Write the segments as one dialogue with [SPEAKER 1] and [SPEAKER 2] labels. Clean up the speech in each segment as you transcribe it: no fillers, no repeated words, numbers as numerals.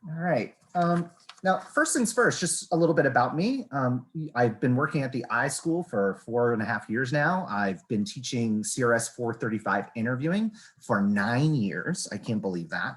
[SPEAKER 1] All right. Now, first things first, just a little bit about me. I've been working at the iSchool for 4.5 years now. I've been teaching CRS 435 interviewing for 9 years. I can't believe that.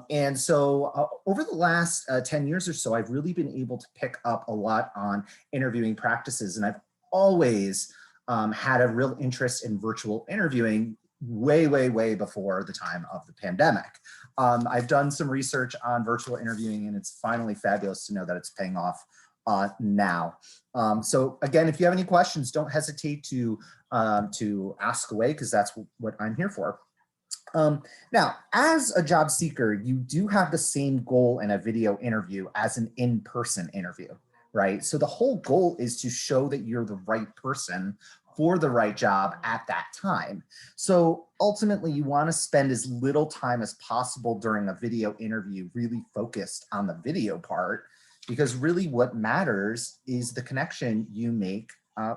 [SPEAKER 1] And so over the last 10 years or so, I've really been able to pick up a lot on interviewing practices. And I've always had a real interest in virtual interviewing way, way, way before the time of the pandemic. I've done some research on virtual interviewing, and it's finally fabulous to know that it's paying off now. So again, if you have any questions, don't hesitate to ask away, because that's what I'm here for. Now, as a job seeker, you do have the same goal in a video interview as an in-person interview, right? So the whole goal is to show that you're the right person for the right job at that time. So ultimately, you want to spend as little time as possible during a video interview really focused on the video part, because really what matters is the connection you make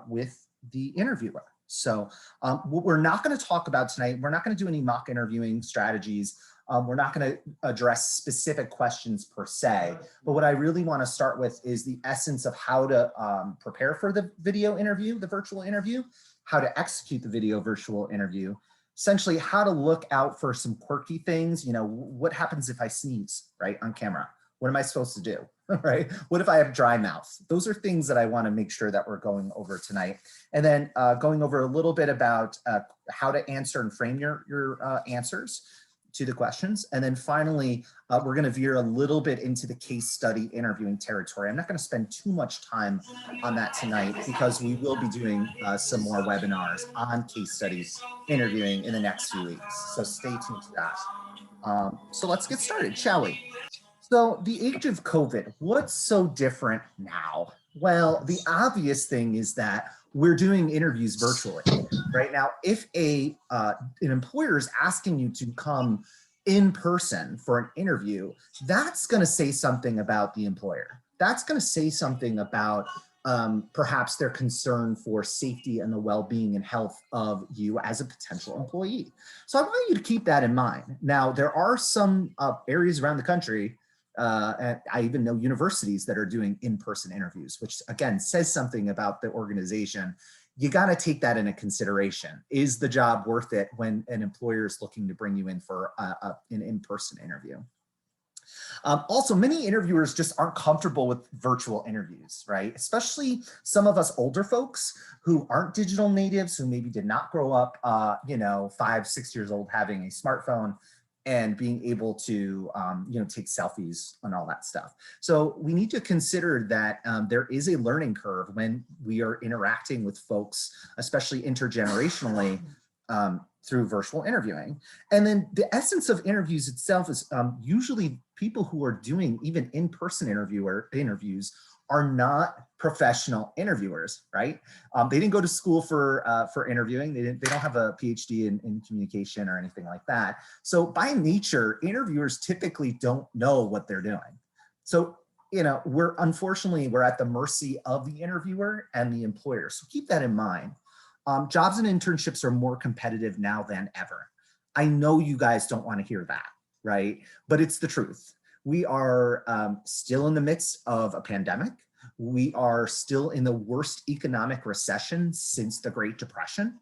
[SPEAKER 1] with the interviewer. So what we're not going to talk about tonight, we're not going to do any mock interviewing strategies. We're not going to address specific questions per se, but what I really want to start with is the essence of how to prepare for the video interview, the virtual interview, how to execute the video virtual interview, essentially how to look out for some quirky things. You know, what happens if I sneeze, right, on camera? What am I supposed to do, right? What if I have dry mouth? Those are things that I want to make sure that we're going over tonight. And then going over a little bit about how to answer and frame your answers to the questions. And then finally, we're going to veer a little bit into the case study interviewing territory. I'm not going to spend too much time on that tonight, because we will be doing some more webinars on case studies interviewing in the next few weeks. So stay tuned to that. So let's get started, shall we? So the age of COVID, what's so different now? Well, the obvious thing is that we're doing interviews virtually right now. If an employer is asking you to come in person for an interview, that's going to say something about the employer. That's going to say something about perhaps their concern for safety and the well-being and health of you as a potential employee. So I want you to keep that in mind. Now, there are some areas around the country, and I even know universities that are doing in-person interviews, which again says something about the organization. You got to take that into consideration. Is the job worth it when an employer is looking to bring you in for an in-person interview? Also, many interviewers just aren't comfortable with virtual interviews, right? Especially some of us older folks who aren't digital natives, who maybe did not grow up, 5, 6 years old having a smartphone and being able to, take selfies and all that stuff. So we need to consider that there is a learning curve when we are interacting with folks, especially intergenerationally, through virtual interviewing. And then the essence of interviews itself is usually people who are doing even in-person interviews are not professional interviewers, right? They didn't go to school for interviewing. They don't have a PhD in communication or anything like that. So by nature, interviewers typically don't know what they're doing. So, we're at the mercy of the interviewer and the employer. So keep that in mind. Jobs and internships are more competitive now than ever. I know you guys don't want to hear that, right? But it's the truth. We are still in the midst of a pandemic. We are still in the worst economic recession since the Great Depression.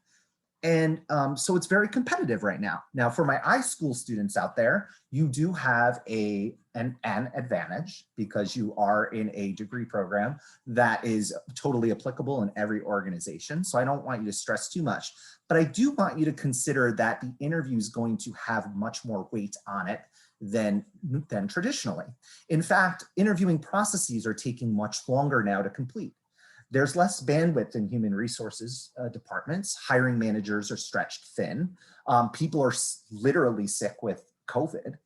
[SPEAKER 1] And so it's very competitive right now. Now, for my iSchool students out there, you do have an advantage because you are in a degree program that is totally applicable in every organization. So I don't want you to stress too much, but I do want you to consider that the interview is going to have much more weight on it than traditionally. In fact, interviewing processes are taking much longer now to complete. There's less bandwidth in human resources departments. Hiring managers are stretched thin. People are literally sick with COVID.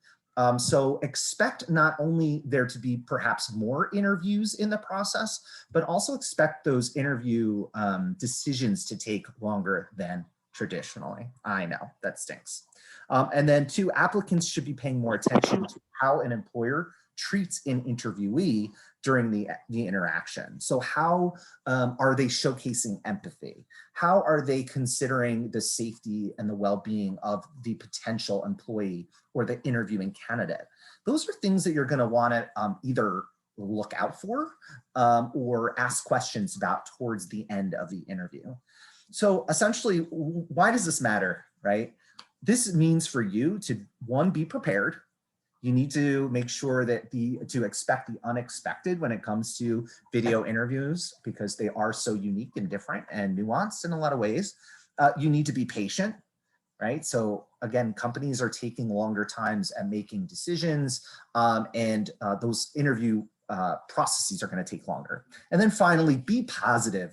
[SPEAKER 1] So expect not only there to be perhaps more interviews in the process, but also expect those interview decisions to take longer than traditionally. I know, that stinks. And then 2, applicants should be paying more attention to how an employer treats an interviewee during the interaction. So how are they showcasing empathy? How are they considering the safety and the well-being of the potential employee or the interviewing candidate? Those are things that you're going to want to either look out for or ask questions about towards the end of the interview. So essentially, why does this matter, right? This means for you to, one, be prepared. You need to make sure that to expect the unexpected when it comes to video interviews, because they are so unique and different and nuanced in a lot of ways. You need to be patient, right? So again, companies are taking longer times at making decisions, and those interview processes are going to take longer. And then finally, be positive,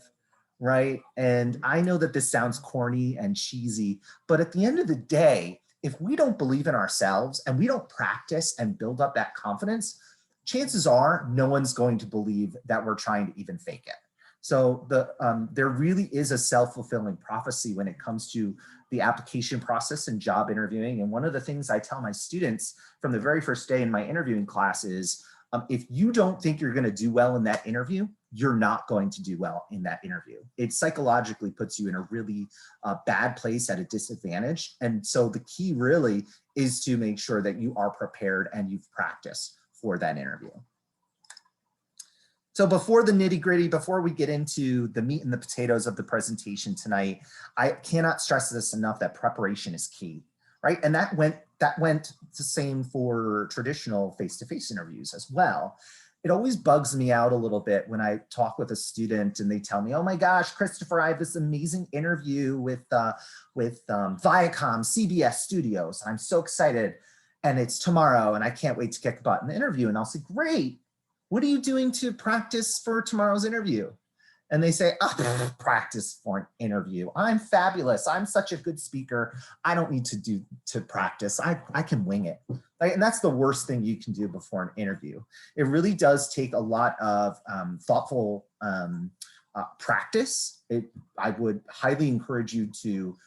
[SPEAKER 1] right? And I know that this sounds corny and cheesy, but at the end of the day, if we don't believe in ourselves and we don't practice and build up that confidence, chances are no one's going to believe that we're trying to even fake it. So there really is a self-fulfilling prophecy when it comes to the application process and job interviewing. And one of the things I tell my students from the very first day in my interviewing class is, if you don't think you're going to do well in that interview, you're not going to do well in that interview. It psychologically puts you in a really bad place at a disadvantage. And so the key really is to make sure that you are prepared and you've practiced for that interview. So before the nitty gritty, before we get into the meat and the potatoes of the presentation tonight, I cannot stress this enough that preparation is key, right? And that went the same for traditional face-to-face interviews as well. It always bugs me out a little bit when I talk with a student and they tell me, oh my gosh, Christopher, I have this amazing interview with Viacom CBS Studios. I'm so excited. And it's tomorrow and I can't wait to kick butt in the interview. And I'll say, great. What are you doing to practice for tomorrow's interview? And they say, oh, practice for an interview. I'm fabulous. I'm such a good speaker. I don't need to practice. I can wing it. Right? And that's the worst thing you can do before an interview. It really does take a lot of thoughtful practice. I would highly encourage you to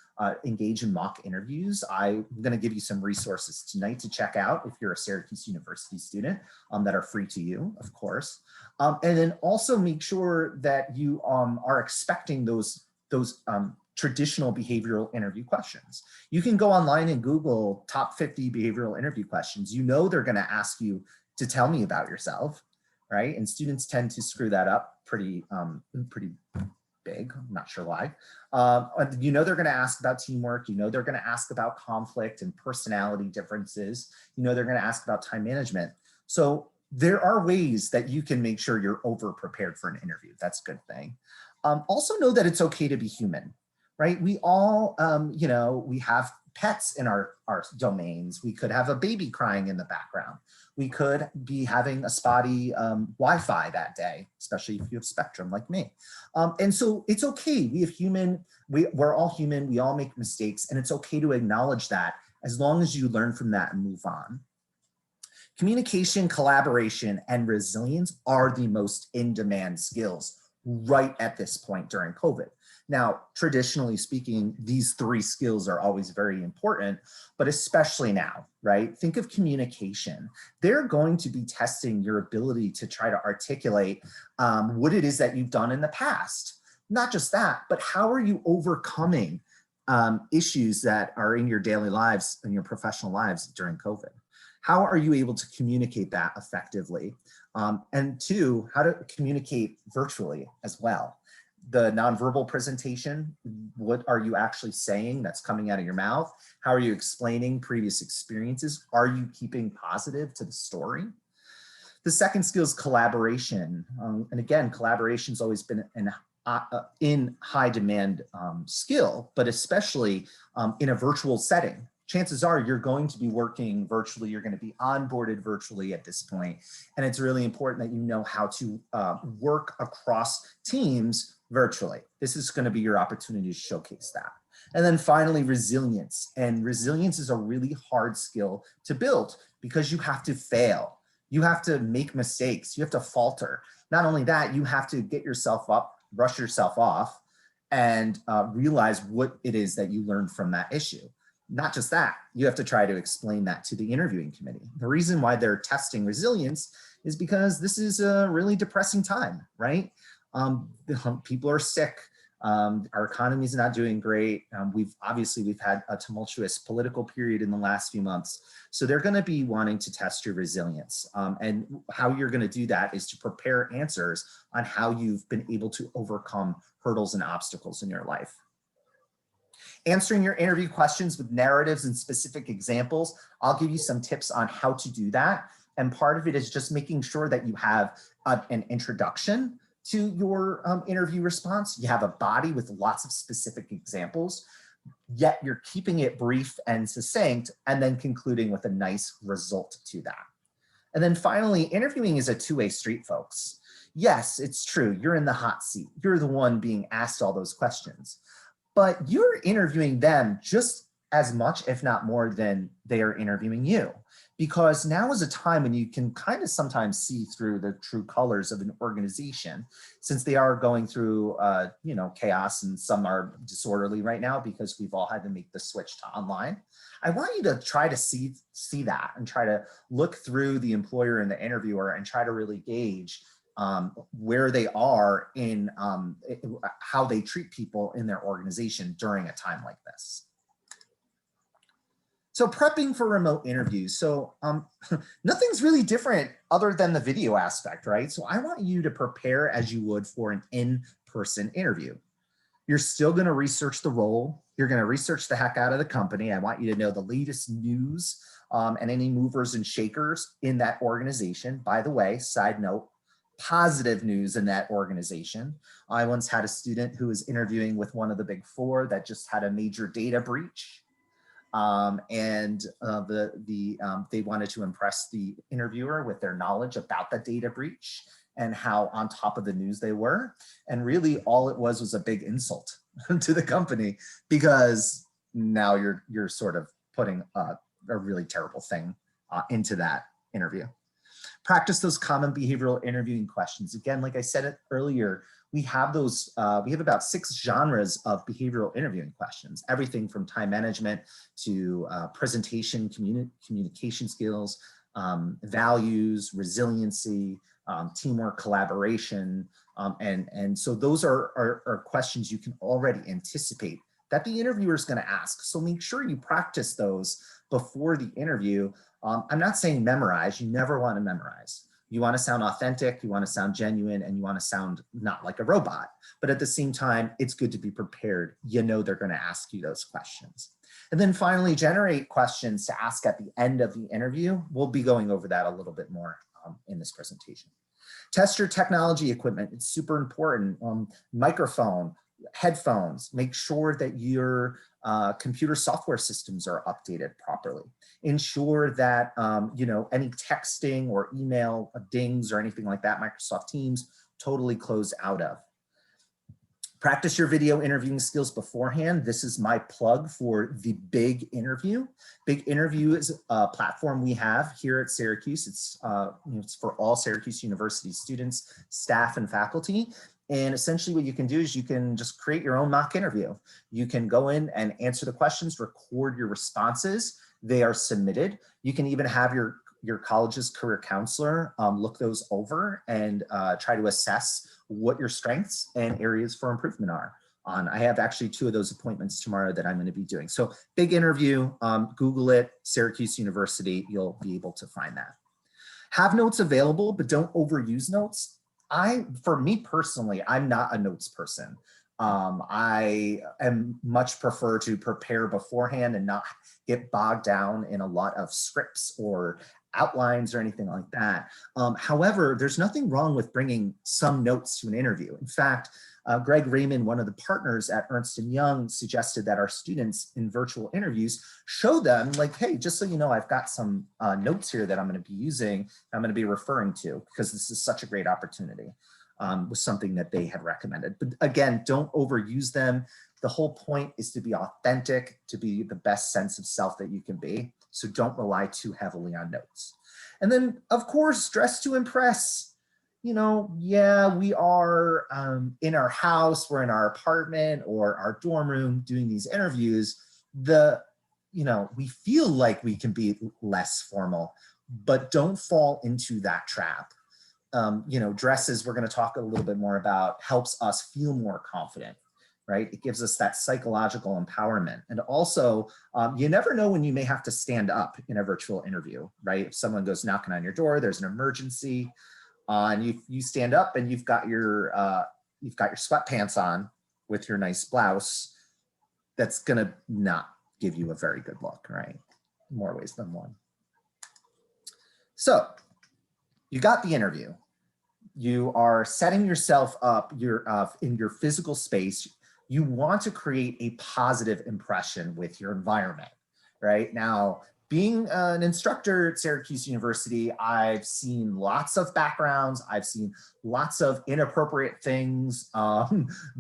[SPEAKER 1] engage in mock interviews. I'm going to give you some resources tonight to check out if you're a Syracuse University student that are free to you, of course. And then also make sure that you are expecting those traditional behavioral interview questions. You can go online and Google top 50 behavioral interview questions. You know they're going to ask you to tell me about yourself, right? And students tend to screw that up pretty big. I'm not sure why. You know they're going to ask about teamwork. You know they're going to ask about conflict and personality differences. You know they're going to ask about time management. So there are ways that you can make sure you're over prepared for an interview. That's a good thing. Also know that it's okay to be human, right? We all, you know, we have pets in our domains. We could have a baby crying in the background. We could be having a spotty Wi-Fi that day, especially if you have Spectrum like me. And so it's okay. We're all human. We all make mistakes, and it's okay to acknowledge that as long as you learn from that and move on. Communication, collaboration, and resilience are the most in-demand skills right at this point during COVID. Now, traditionally speaking, these three skills are always very important, but especially now, right? Think of communication. They're going to be testing your ability to try to articulate what it is that you've done in the past. Not just that, but how are you overcoming issues that are in your daily lives and your professional lives during COVID? How are you able to communicate that effectively? And two, how to communicate virtually as well. The nonverbal presentation, what are you actually saying that's coming out of your mouth? How are you explaining previous experiences? Are you keeping positive to the story? The second skill is collaboration. And again, collaboration's always been in high demand skill, but especially in a virtual setting. Chances are you're going to be working virtually, you're going to be onboarded virtually at this point, and it's really important that you know how to work across teams virtually. This is going to be your opportunity to showcase that. And then finally, resilience. And resilience is a really hard skill to build because you have to fail. You have to make mistakes. You have to falter. Not only that, you have to get yourself up, brush yourself off, and realize what it is that you learned from that issue. Not just that, you have to try to explain that to the interviewing committee. The reason why they're testing resilience is because this is a really depressing time, right? People are sick. Our economy is not doing great. We've had a tumultuous political period in the last few months. So they're going to be wanting to test your resilience. And how you're going to do that is to prepare answers on how you've been able to overcome hurdles and obstacles in your life. Answering your interview questions with narratives and specific examples. I'll give you some tips on how to do that. And part of it is just making sure that you have an introduction to your interview response. You have a body with lots of specific examples, yet you're keeping it brief and succinct, and then concluding with a nice result to that. And then finally, interviewing is a two-way street, folks. Yes, it's true. You're in the hot seat. You're the one being asked all those questions, but you're interviewing them just as much, if not more, than they are interviewing you. Because now is a time when you can kind of sometimes see through the true colors of an organization, since they are going through chaos, and some are disorderly right now because we've all had to make the switch to online. I want you to try to see that and try to look through the employer and the interviewer and try to really gauge where they are in how they treat people in their organization during a time like this. So prepping for remote interviews. So nothing's really different other than the video aspect, right? So I want you to prepare as you would for an in-person interview. You're still going to research the role. You're going to research the heck out of the company. I want you to know the latest news and any movers and shakers in that organization. By the way, side note, positive news in that organization. I once had a student who was interviewing with one of the big four that just had a major data breach. They wanted to impress the interviewer with their knowledge about the data breach and how on top of the news they were. And really all it was a big insult to the company, because now you're sort of putting a really terrible thing into that interview. Practice those common behavioral interviewing questions. Again, like I said earlier, we have about 6 genres of behavioral interviewing questions, everything from time management to presentation, communication skills, values, resiliency, teamwork, collaboration. And so those are questions you can already anticipate that the interviewer is going to ask. So make sure you practice those before the interview. I'm not saying memorize. You never want to memorize. You want to sound authentic, you want to sound genuine, and you want to sound not like a robot. But at the same time, it's good to be prepared. You know they're going to ask you those questions. And then finally, generate questions to ask at the end of the interview. We'll be going over that a little bit more in this presentation. Test your technology equipment. It's super important. Microphone, headphones, make sure that your computer software systems are updated properly. Ensure that any texting or email dings or anything like that, Microsoft Teams, totally closed out of. Practice your video interviewing skills beforehand. This is my plug for the Big Interview. Big Interview is a platform we have here at Syracuse. It's for all Syracuse University students, staff, and faculty. And essentially what you can do is you can just create your own mock interview. You can go in and answer the questions, record your responses. They are submitted. You can even have your college's career counselor look those over and try to assess what your strengths and areas for improvement are. I have actually 2 of those appointments tomorrow that I'm going to be doing. So Big Interview, Google it, Syracuse University, you'll be able to find that. Have notes available, but don't overuse notes. For me personally, I'm not a notes person. I am much prefer to prepare beforehand and not get bogged down in a lot of scripts or outlines or anything like that. However, there's nothing wrong with bringing some notes to an interview. In fact, Greg Raymond, one of the partners at Ernst & Young, suggested that our students in virtual interviews show them like, hey, just so you know, I've got some notes here that I'm going to be using, I'm going to be referring to, because this is such a great opportunity. Was something that they had recommended. But again, don't overuse them. The whole point is to be authentic, to be the best sense of self that you can be. So don't rely too heavily on notes. And then, of course, dress to impress. Yeah, we are in our house, we're in our apartment or our dorm room doing these interviews. We feel like we can be less formal, but don't fall into that trap. Dresses, we're going to talk a little bit more about, helps us feel more confident. right? It gives us that psychological empowerment. And also, you never know when you may have to stand up in a virtual interview, right? If someone goes knocking on your door, there's an emergency, and you stand up and you've got your sweatpants on with your nice blouse, that's gonna not give you a very good look, right? More ways than one. So you got the interview. You are setting yourself up in your physical space. You want to create a positive impression with your environment, right? Now, being an instructor at Syracuse University, I've seen lots of backgrounds. I've seen lots of inappropriate things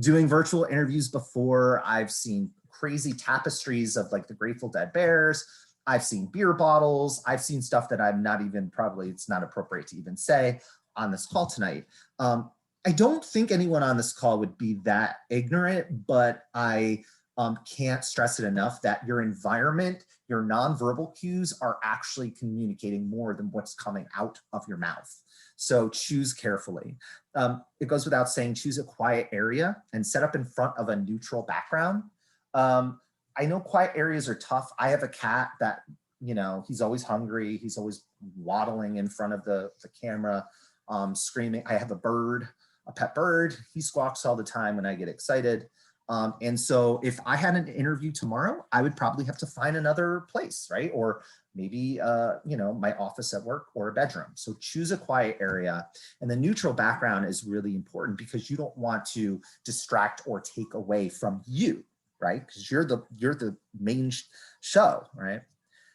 [SPEAKER 1] doing virtual interviews before. I've seen crazy tapestries of like the Grateful Dead bears. I've seen beer bottles. I've seen stuff that I'm not even, probably it's not appropriate to even say on this call tonight. I don't think anyone on this call would be that ignorant, but I can't stress it enough that your environment, your nonverbal cues are actually communicating more than what's coming out of your mouth. So choose carefully. It goes without saying, choose a quiet area and set up in front of a neutral background. I know quiet areas are tough. I have a cat that, you know, he's always hungry. He's always waddling in front of the camera, screaming. I have a bird, a pet bird. He squawks all the time when I get excited. And so if I had an interview tomorrow, I would probably have to find another place, right? Or maybe, you know, my office at work or a bedroom. So choose a quiet area. And the neutral background is really important because you don't want to distract or take away from you, right? Because you're the main show, right?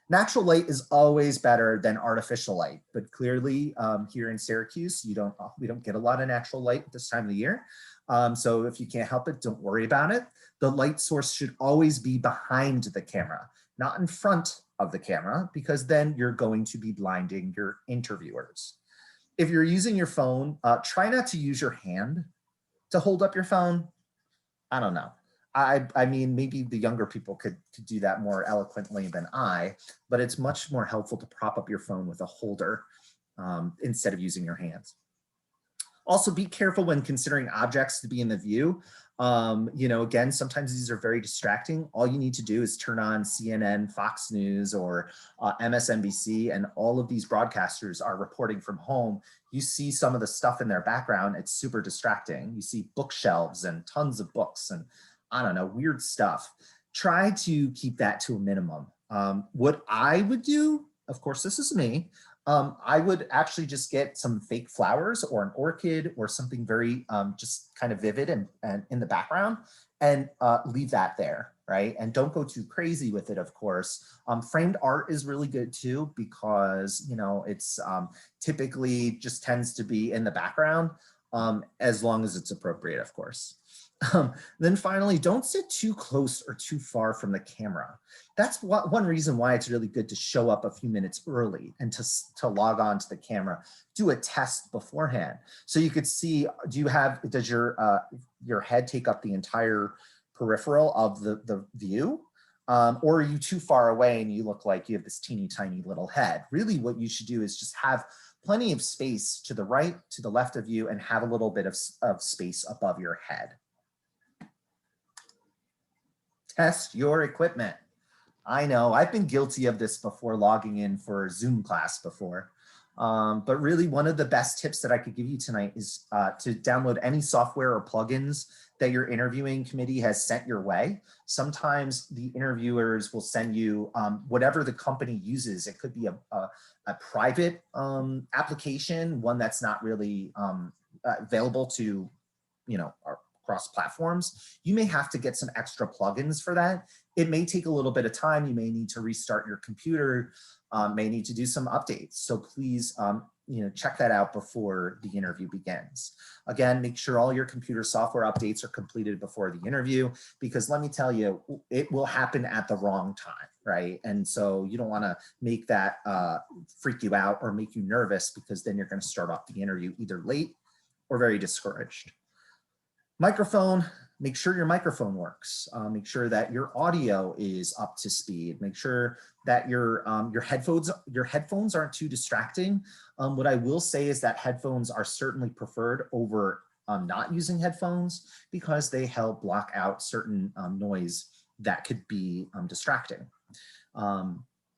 [SPEAKER 1] Natural light is always better than artificial light, but clearly here in Syracuse, we don't get a lot of natural light at this time of the year. So if you can't help it, don't worry about it. The light source should always be behind the camera, not in front of the camera, because then you're going to be blinding your interviewers. If you're using your phone, try not to use your hand to hold up your phone. I don't know. I mean, maybe the younger people could do that more eloquently than I, but it's much more helpful to prop up your phone with a holder instead of using your hands. Also, be careful when considering objects to be in the view. You know, again, sometimes these are very distracting. All you need to do is turn on CNN, Fox News, or MSNBC, and all of these broadcasters are reporting from home. You see some of the stuff in their background, it's super distracting. You see bookshelves and tons of books and I don't know, weird stuff. Try to keep that to a minimum. What I would do, of course, this is me, I would actually just get some fake flowers or an orchid or something very just kind of vivid and in the background and leave that there, right? And don't go too crazy with it, of course. Framed art is really good too because, you know, it's typically just tends to be in the background as long as it's appropriate, of course. Then finally, don't sit too close or too far from the camera. That's one reason why it's really good to show up a few minutes early and to log on to the camera, do a test beforehand. So you could see, does your head take up the entire peripheral of the view? Or are you too far away and you look like you have this teeny tiny little head? Really what you should do is just have plenty of space to the right, to the left of you, and have a little bit of space above your head. Test your equipment. I know, I've been guilty of this before logging in for a Zoom class before. But really one of the best tips that I could give you tonight is to download any software or plugins that your interviewing committee has sent your way. Sometimes the interviewers will send you whatever the company uses. It could be a private application, one that's not really available to, you know, across platforms. You may have to get some extra plugins for that. It may take a little bit of time. You may need to restart your computer, may need to do some updates. So please, you know, check that out before the interview begins. Again, make sure all your computer software updates are completed before the interview, because let me tell you, it will happen at the wrong time, right? And so you don't want to make that freak you out or make you nervous, because then you're going to start off the interview either late or very discouraged. Microphone, make sure your microphone works. Make sure that your audio is up to speed. Make sure that your headphones aren't too distracting. What I will say is that headphones are certainly preferred over not using headphones because they help block out certain noise that could be distracting.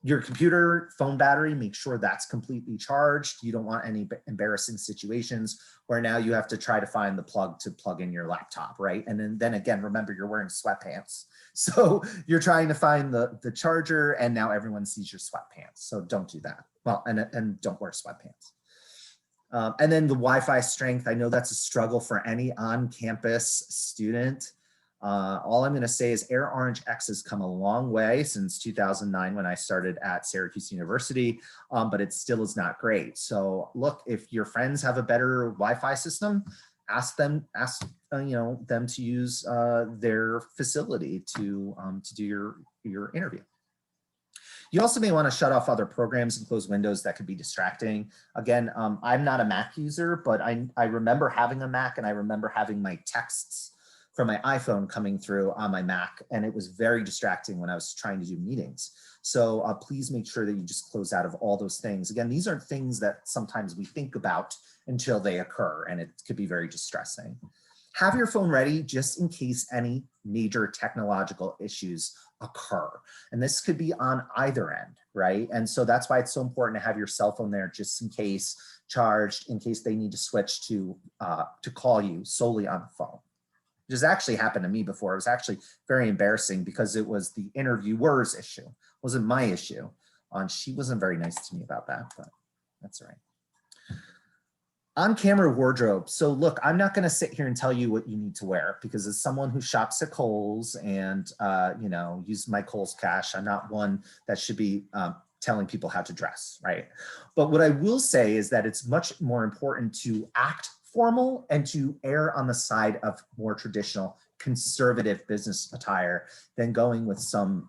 [SPEAKER 1] Your computer phone battery, make sure that's completely charged. You don't want any embarrassing situations where now you have to try to find the plug to plug in your laptop, right? And then again, remember you're wearing sweatpants. So you're trying to find the charger and now everyone sees your sweatpants. So don't do that. Well, and don't wear sweatpants. And then the Wi-Fi strength, I know that's a struggle for any on-campus student. All I'm going to say is Air Orange X has come a long way since 2009 when I started at Syracuse University, but it still is not great. So look, if your friends have a better Wi-Fi system, ask them to use their facility to do your interview. You also may want to shut off other programs and close windows that could be distracting. Again, I'm not a Mac user, but I remember having a Mac and I remember having my texts from my iPhone coming through on my Mac, and it was very distracting when I was trying to do meetings. So please make sure that you just close out of all those things. Again, these are things that sometimes we think about until they occur, and it could be very distressing. Have your phone ready just in case any major technological issues occur. And this could be on either end, right? And so that's why it's so important to have your cell phone there just in case, charged, in case they need to switch to call you solely on the phone. Which has actually happened to me before. It was actually very embarrassing because it was the interviewer's issue. It wasn't my issue. She wasn't very nice to me about that, but that's all right. On-camera wardrobe. So look, I'm not going to sit here and tell you what you need to wear because as someone who shops at Kohl's and use my Kohl's cash, I'm not one that should be telling people how to dress, right? But what I will say is that it's much more important to act formal and to err on the side of more traditional conservative business attire than going with some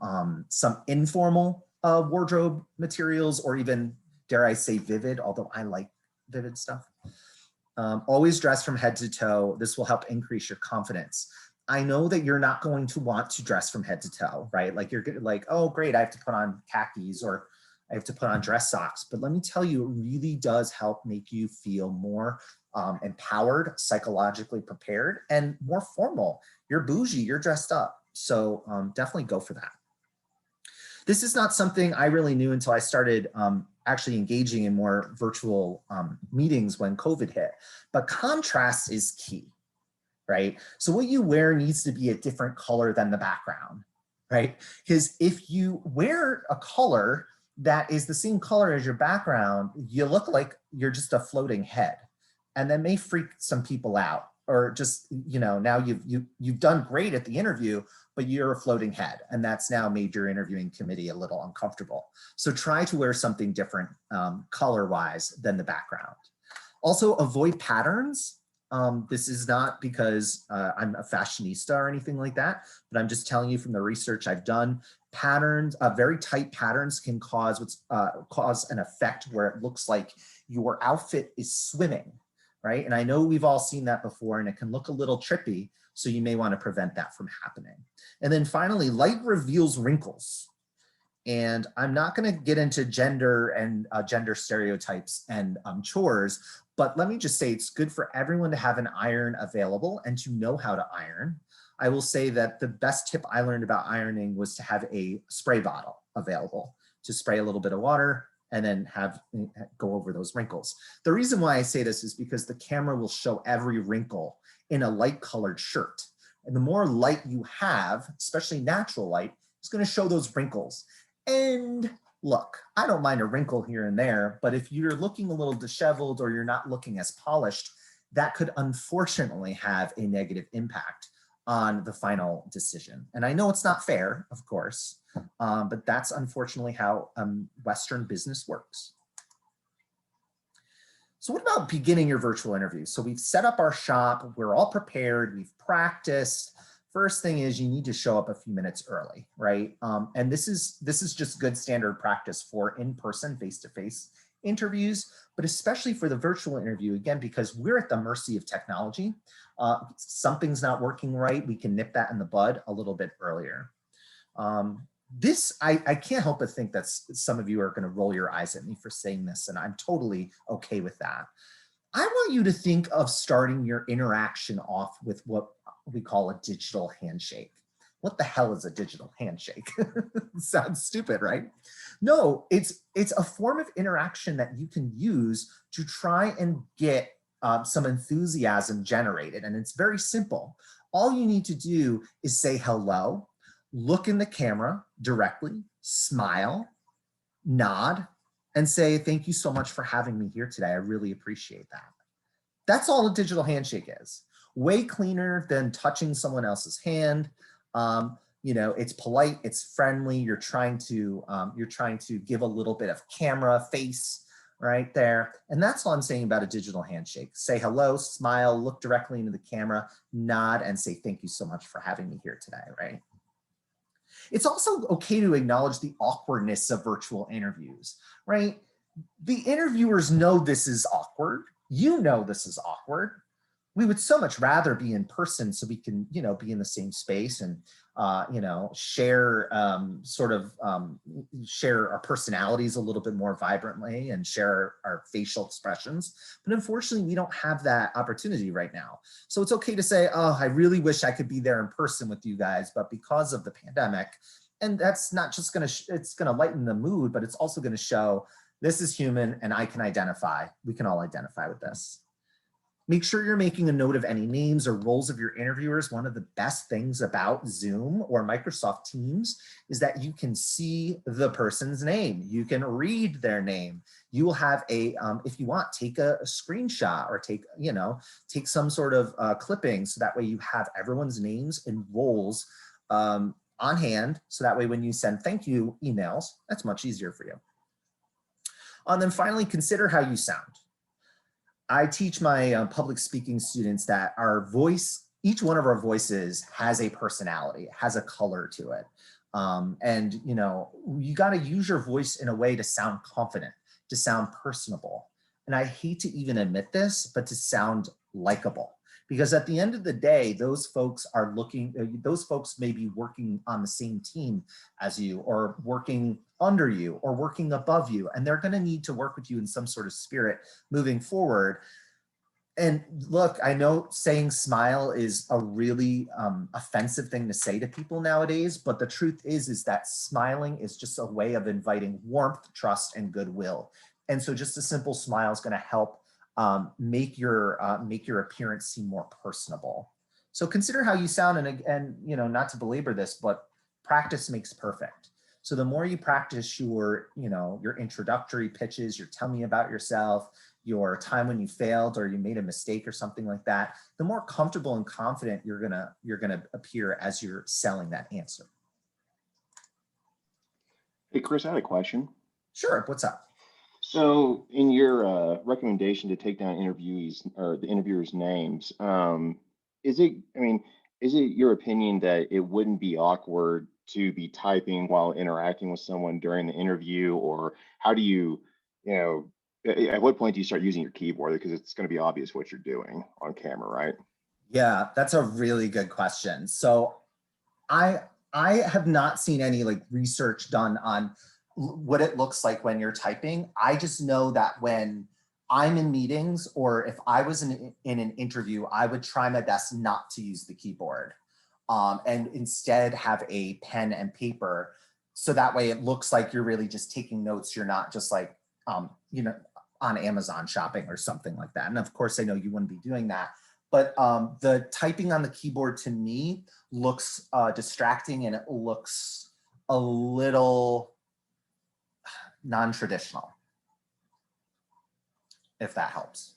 [SPEAKER 1] informal wardrobe materials or even, dare I say, vivid, although I like vivid stuff. Always dress from head to toe. This will help increase your confidence. I know that you're not going to want to dress from head to toe, right? Like you're like, oh, great, I have to put on khakis or I have to put on dress socks. But let me tell you, it really does help make you feel more empowered, psychologically prepared, and more formal. You're bougie, you're dressed up. So definitely go for that. This is not something I really knew until I started actually engaging in more virtual meetings when COVID hit, but contrast is key, right? So what you wear needs to be a different color than the background, right? Because if you wear a color that is the same color as your background, you look like you're just a floating head, and that may freak some people out, or just, now you've done great at the interview, but you're a floating head, and that's now made your interviewing committee a little uncomfortable. So try to wear something different color-wise than the background. Also avoid patterns. This is not because I'm a fashionista or anything like that, but I'm just telling you from the research I've done, patterns, very tight patterns can cause an effect where it looks like your outfit is swimming, right? And I know we've all seen that before, and it can look a little trippy, so you may want to prevent that from happening. And then finally, light reveals wrinkles. And I'm not going to get into gender and gender stereotypes and chores, but let me just say it's good for everyone to have an iron available and to know how to iron. I will say that the best tip I learned about ironing was to have a spray bottle available to spray a little bit of water and then go over those wrinkles. The reason why I say this is because the camera will show every wrinkle in a light colored shirt. And the more light you have, especially natural light, it's going to show those wrinkles. And look, I don't mind a wrinkle here and there, but if you're looking a little disheveled or you're not looking as polished, that could unfortunately have a negative impact on the final decision. And I know it's not fair, of course, but that's unfortunately how Western business works. So what about beginning your virtual interview? So we've set up our shop, we're all prepared, we've practiced. First thing is you need to show up a few minutes early, right? And this is just good standard practice for in-person, face-to-face interviews, but especially for the virtual interview, again, because we're at the mercy of technology. Something's not working right, we can nip that in the bud a little bit earlier. I can't help but think that some of you are going to roll your eyes at me for saying this, and I'm totally okay with that. I want you to think of starting your interaction off with what we call a digital handshake. What the hell is a digital handshake? Sounds stupid, right? No, it's a form of interaction that you can use to try and get some enthusiasm generated. And it's very simple. All you need to do is say hello, look in the camera directly, smile, nod, and say, thank you so much for having me here today. I really appreciate that. That's all a digital handshake is. Way cleaner than touching someone else's hand. It's polite, it's friendly. You're trying to give a little bit of camera face right there. And that's all I'm saying about a digital handshake. Say hello, smile, look directly into the camera, nod, and say, thank you so much for having me here today, right? It's also okay to acknowledge the awkwardness of virtual interviews, right? The interviewers know this is awkward. You know this is awkward. We would so much rather be in person so we can, be in the same space and, share share our personalities a little bit more vibrantly and share our facial expressions. But unfortunately, we don't have that opportunity right now. So it's okay to say, oh, I really wish I could be there in person with you guys, but because of the pandemic, and that's not just it's gonna lighten the mood, but it's also gonna show this is human and I can identify. We can all identify with this. Make sure you're making a note of any names or roles of your interviewers. One of the best things about Zoom or Microsoft Teams is that you can see the person's name. You can read their name. You will have if you want, take a screenshot or take some sort of clipping so that way you have everyone's names and roles on hand. So that way when you send thank you emails, that's much easier for you. And then finally, consider how you sound. I teach my public speaking students that our voice, each one of our voices has a personality, has a color to it. You got to use your voice in a way to sound confident, to sound personable. And I hate to even admit this, but to sound likable. Because at the end of the day, those folks may be working on the same team as you or working under you or working above you, and they're gonna need to work with you in some sort of spirit moving forward. And look, I know saying smile is a really offensive thing to say to people nowadays, but the truth is that smiling is just a way of inviting warmth, trust, and goodwill. And so just a simple smile is gonna help make your appearance seem more personable. So consider how you sound, and not to belabor this, but practice makes perfect. So the more you practice your introductory pitches, your tell me about yourself, your time when you failed or you made a mistake or something like that, the more comfortable and confident you're gonna appear as you're selling that answer.
[SPEAKER 2] Hey, Chris, I had a question.
[SPEAKER 1] Sure, what's up?
[SPEAKER 2] So in your recommendation to take down interviewees or the interviewers' names, is it your opinion that it wouldn't be awkward to be typing while interacting with someone during the interview? Or how do at what point do you start using your keyboard? Because it's going to be obvious what you're doing on camera, right?
[SPEAKER 1] Yeah, that's a really good question. So I have not seen any research done on what it looks like when you're typing. I just know that when I'm in meetings or if I was in an interview, I would try my best not to use the keyboard and instead have a pen and paper. So that way it looks like you're really just taking notes. You're not just on Amazon shopping or something like that. And of course, I know you wouldn't be doing that. But the typing on the keyboard to me looks distracting, and it looks a little non-traditional, if that helps.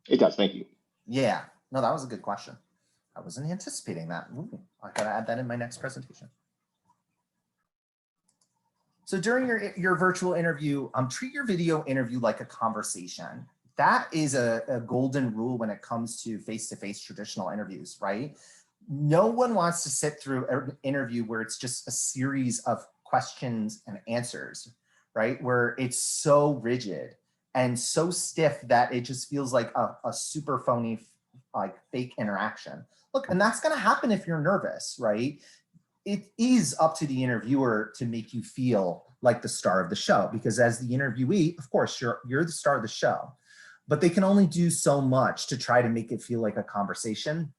[SPEAKER 2] It does, thank you.
[SPEAKER 1] Yeah, no, that was a good question. I wasn't anticipating that. Ooh, I gotta add that in my next presentation. So during your virtual interview, treat your video interview like a conversation. That is a golden rule when it comes to face-to-face traditional interviews, right? No one wants to sit through an interview where it's just a series of questions and answers, right? Where it's so rigid and so stiff that it just feels like a super phony, fake interaction. Look, and that's gonna happen if you're nervous, right? It is up to the interviewer to make you feel like the star of the show, because as the interviewee, of course, you're the star of the show. but they can only do so much to try to make it feel like a conversation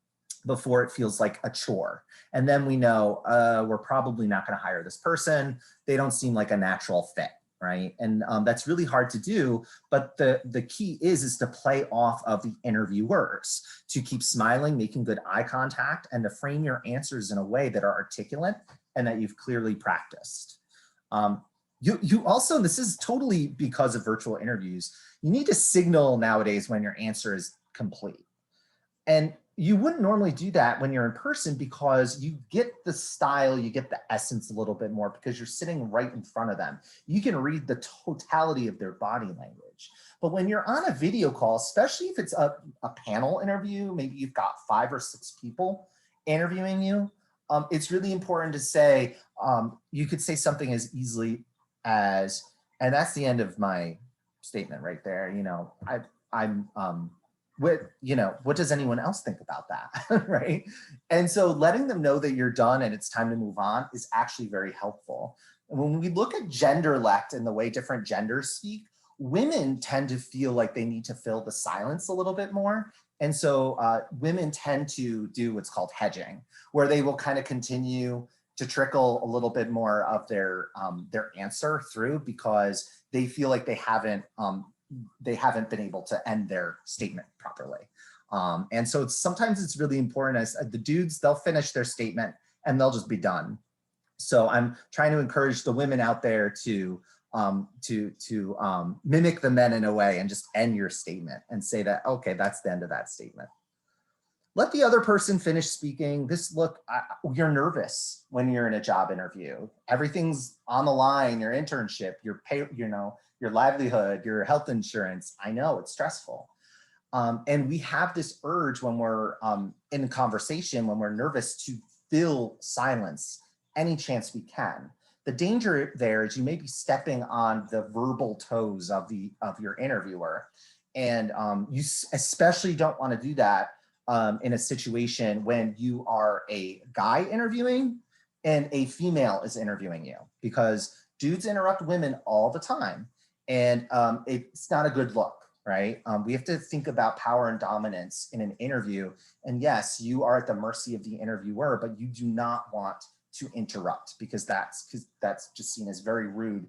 [SPEAKER 1] before it feels like a chore. And then we know we're probably not going to hire this person. They don't seem like a natural fit, right? And that's really hard to do. But the key is to play off of the interviewers, to keep smiling, making good eye contact, and to frame your answers in a way that are articulate and that you've clearly practiced. You also, this is totally because of virtual interviews, you need to signal nowadays when your answer is complete. And you wouldn't normally do that when you're in person because you get the style, you get the essence a little bit more because you're sitting right in front of them. You can read the totality of their body language. But when you're on a video call, especially if it's a panel interview, maybe you've got 5 or 6 people interviewing you, it's really important to say, you could say something as easily as, and that's the end of my statement right there. You know, what does anyone else think about that, right? And so letting them know that you're done and it's time to move on is actually very helpful. And when we look at genderlect and the way different genders speak, women tend to feel like they need to fill the silence a little bit more. And so women tend to do what's called hedging, where they will kind of continue to trickle a little bit more of their answer through because they feel like they haven't been able to end their statement properly. And so sometimes it's really important as the dudes, they'll finish their statement and they'll just be done. So I'm trying to encourage the women out there to mimic the men in a way and just end your statement and say that, okay, that's the end of that statement. Let the other person finish speaking. You're nervous when you're in a job interview. Everything's on the line, your internship, your pay, your livelihood, your health insurance. I know it's stressful. And we have this urge when we're in a conversation, when we're nervous, to fill silence any chance we can. The danger there is you may be stepping on the verbal toes of your interviewer. And you especially don't want to do that in a situation when you are a guy interviewing and a female is interviewing you, because dudes interrupt women all the time. And it's not a good look, right? We have to think about power and dominance in an interview. And yes, you are at the mercy of the interviewer, but you do not want to interrupt because that's just seen as very rude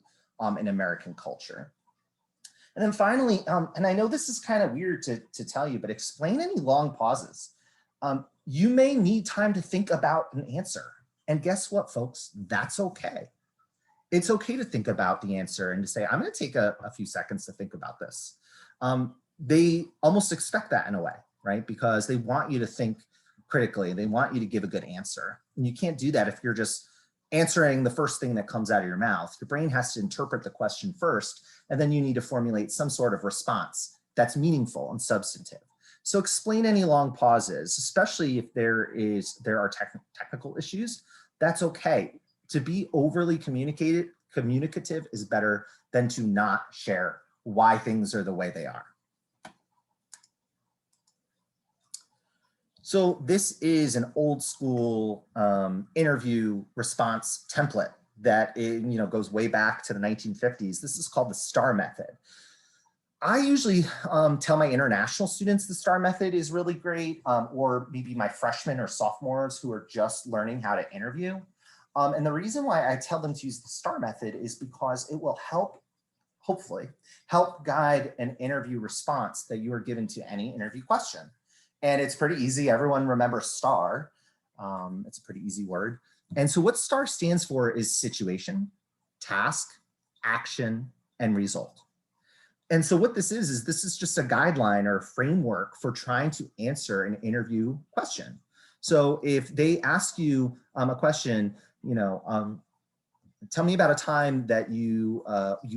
[SPEAKER 1] in American culture. And then finally, and I know this is kind of weird to tell you, but explain any long pauses. You may need time to think about an answer. And guess what, folks? That's okay. It's okay to think about the answer and to say, I'm going to take a few seconds to think about this. They almost expect that in a way, right? Because they want you to think critically. They want you to give a good answer. And you can't do that if you're just answering the first thing that comes out of your mouth. Your brain has to interpret the question first, and then you need to formulate some sort of response that's meaningful and substantive. So explain any long pauses, especially if there are technical issues. That's okay. To be overly communicative is better than to not share why things are the way they are. So this is an old school interview response template that goes way back to the 1950s. This is called the STAR method. I usually tell my international students the STAR method is really great, or maybe my freshmen or sophomores who are just learning how to interview. And the reason why I tell them to use the STAR method is because it will hopefully help guide an interview response that you are given to any interview question. And it's pretty easy. Everyone remembers STAR. It's a pretty easy word. And so what STAR stands for is situation, task, action, and result. And so what this is just a guideline or a framework for trying to answer an interview question. So if they ask you a question, tell me about a time that you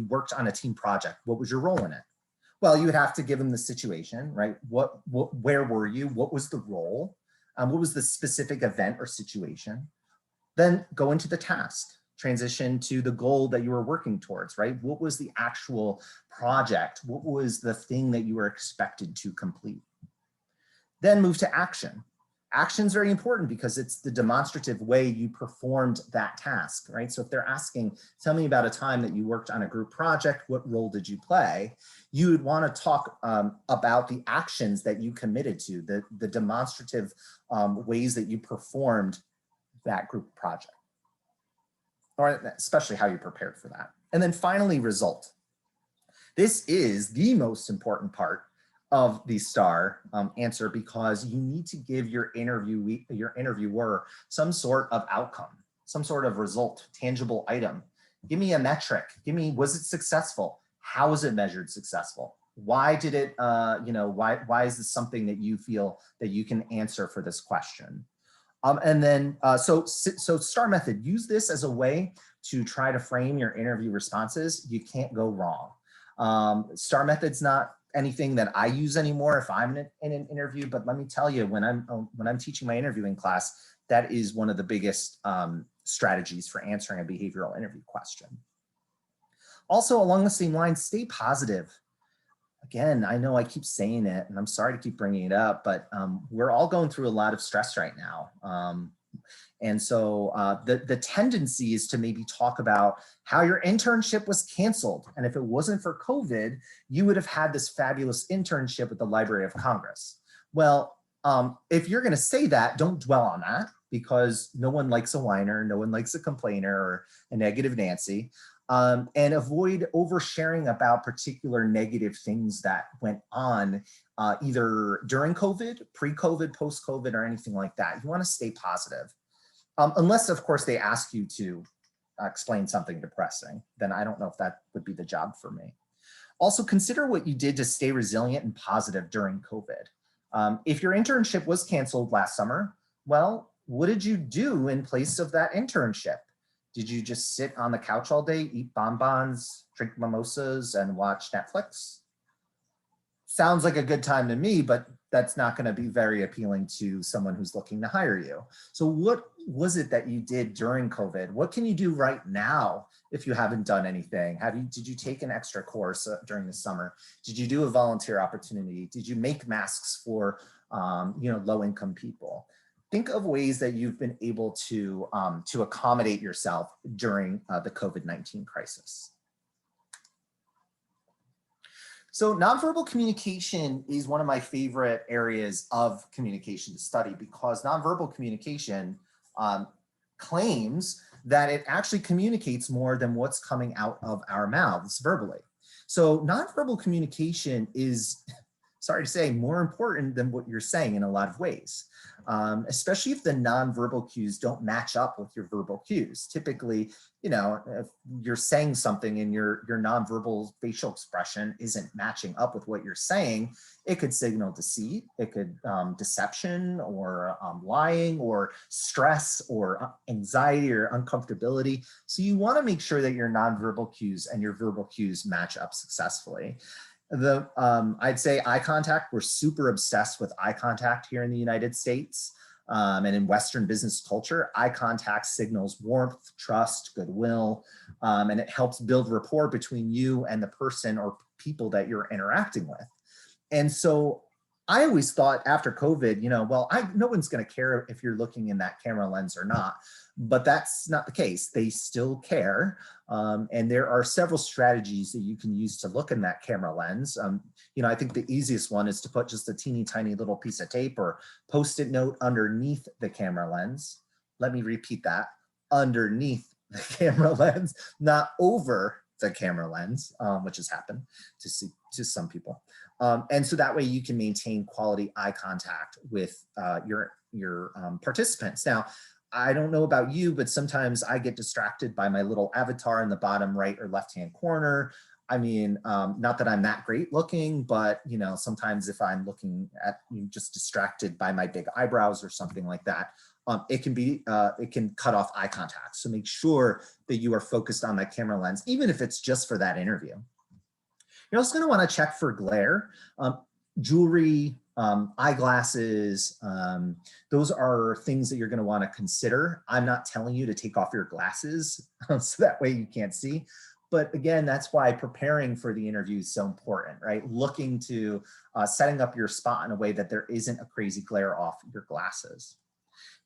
[SPEAKER 1] worked on a team project. What was your role in it? Well, you would have to give them the situation, right? Where were you? What was the role? What was the specific event or situation? Then go into the task, transition to the goal that you were working towards, right? What was the actual project? What was the thing that you were expected to complete? Then move to action. Action's very important because it's the demonstrative way you performed that task, right? So if they're asking, tell me about a time that you worked on a group project, what role did you play? You would want to talk about the actions that you committed to, the demonstrative ways that you performed that group project, or especially how you prepared for that. And then finally, result. This is the most important part of the STAR answer, because you need to give your interviewer some sort of outcome, some sort of result, tangible item. Give me a metric. Give me, was it successful? How was it measured successful? Why did it, why is this something that you feel that you can answer for this question? And then, so STAR method, use this as a way to try to frame your interview responses. You can't go wrong. STAR method's not anything that I use anymore if I'm in an interview, but let me tell you, when I'm teaching my interviewing class, that is one of the biggest strategies for answering a behavioral interview question. Also, along the same line, stay positive. Again, I know I keep saying it, and I'm sorry to keep bringing it up, but we're all going through a lot of stress right now. And so the tendency is to maybe talk about how your internship was canceled. And if it wasn't for COVID, you would have had this fabulous internship at the Library of Congress. Well, if you're going to say that, don't dwell on that, because no one likes a whiner, no one likes a complainer or a negative Nancy. And avoid oversharing about particular negative things that went on either during COVID, pre-COVID, post-COVID, or anything like that. You want to stay positive. Unless, of course, they ask you to explain something depressing, then I don't know if that would be the job for me. Also, consider what you did to stay resilient and positive during COVID. If your internship was canceled last summer, well, what did you do in place of that internship? Did you just sit on the couch all day, eat bonbons, drink mimosas, and watch Netflix? Sounds like a good time to me, but that's not going to be very appealing to someone who's looking to hire you. So what was it that you did during COVID? What can you do right now if you haven't done anything? Did you take an extra course during the summer? Did you do a volunteer opportunity? Did you make masks for low-income people? Think of ways that you've been able to accommodate yourself during the COVID-19 crisis. So nonverbal communication is one of my favorite areas of communication to study, because nonverbal communication claims that it actually communicates more than what's coming out of our mouths verbally. So nonverbal communication is, sorry to say, more important than what you're saying in a lot of ways, especially if the nonverbal cues don't match up with your verbal cues. Typically, if you're saying something and your nonverbal facial expression isn't matching up with what you're saying, it could signal deceit, it could deception, or lying, or stress, or anxiety, or uncomfortability. So you want to make sure that your nonverbal cues and your verbal cues match up successfully. I'd say eye contact. We're super obsessed with eye contact here in the United States. And in Western business culture, eye contact signals warmth, trust, goodwill, and it helps build rapport between you and the person or people that you're interacting with. And so I always thought after COVID, no one's going to care if you're looking in that camera lens or not, but that's not the case. They still care. And there are several strategies that you can use to look in that camera lens. I think the easiest one is to put just a teeny tiny little piece of tape or Post-it note underneath the camera lens. Let me repeat that: underneath the camera lens, not over the camera lens, which has happened to some people. And so that way you can maintain quality eye contact with your participants. Now, I don't know about you, but sometimes I get distracted by my little avatar in the bottom right or left-hand corner. I mean, not that I'm that great looking, but sometimes if I'm looking at just distracted by my big eyebrows or something like that, it can cut off eye contact. So make sure that you are focused on that camera lens, even if it's just for that interview. You're also going to want to check for glare. Jewelry, eyeglasses, those are things that you're going to want to consider. I'm not telling you to take off your glasses so that way you can't see, But again, that's why preparing for the interview is so important, right? Looking to setting up your spot in a way that there isn't a crazy glare off your glasses.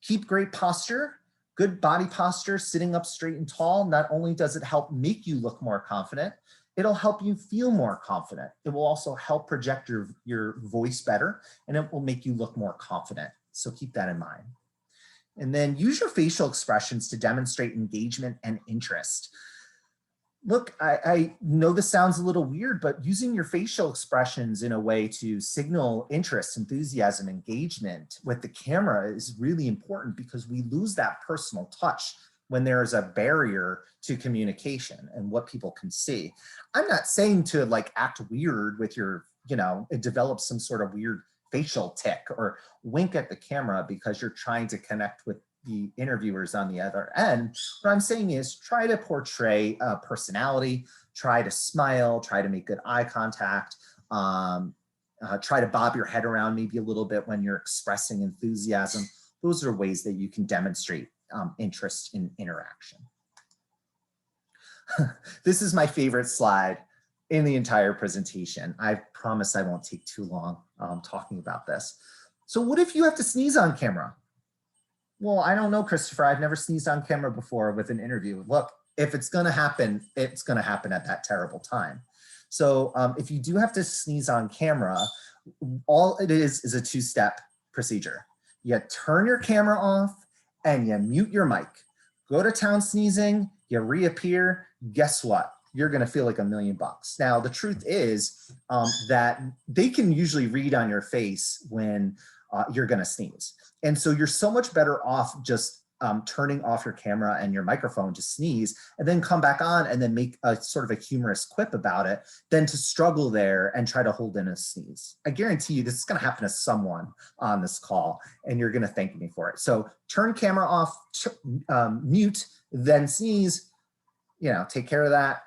[SPEAKER 1] Keep great posture. Good body posture, sitting up straight and tall. Not only does it help make you look more confident, it'll help you feel more confident. It will also help project your voice better, and it will make you look more confident. So keep that in mind. And then use your facial expressions to demonstrate engagement and interest. Look, I know this sounds a little weird, but using your facial expressions in a way to signal interest, enthusiasm, engagement with the camera is really important, because we lose that personal touch when there is a barrier to communication and what people can see. I'm not saying to like act weird with your, develop some sort of weird facial tick or wink at the camera because you're trying to connect with the interviewers on the other end. What I'm saying is try to portray a personality, try to smile, try to make good eye contact, try to bob your head around maybe a little bit when you're expressing enthusiasm. Those are ways that you can demonstrate interest in interaction. This is my favorite slide in the entire presentation. I promise I won't take too long talking about this. So what if you have to sneeze on camera? Well, I don't know, Christopher. I've never sneezed on camera before with an interview. Look, if it's going to happen, it's going to happen at that terrible time. So if you do have to sneeze on camera, all it is a two-step procedure. You turn your camera off and you mute your mic. Go to town sneezing, you reappear. Guess what? You're going to feel like $1 million. Now, the truth is that they can usually read on your face when you're going to sneeze. And so you're so much better off just turning off your camera and your microphone to sneeze and then come back on and then make a sort of a humorous quip about it than to struggle there and try to hold in a sneeze. I guarantee you this is going to happen to someone on this call and you're going to thank me for it. So turn camera off, mute, then sneeze, take care of that,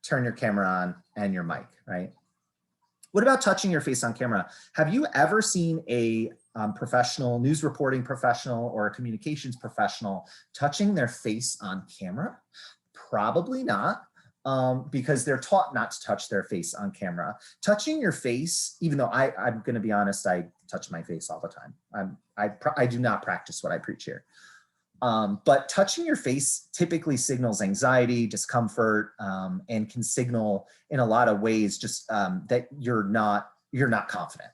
[SPEAKER 1] turn your camera on and your mic, right? What about touching your face on camera? Have you ever seen a professional, news reporting professional or a communications professional touching their face on camera? Probably not, because they're taught not to touch their face on camera. Touching your face, even though I'm gonna be honest, I touch my face all the time. I do not practice what I preach here. But touching your face typically signals anxiety, discomfort, and can signal in a lot of ways just that you're not confident.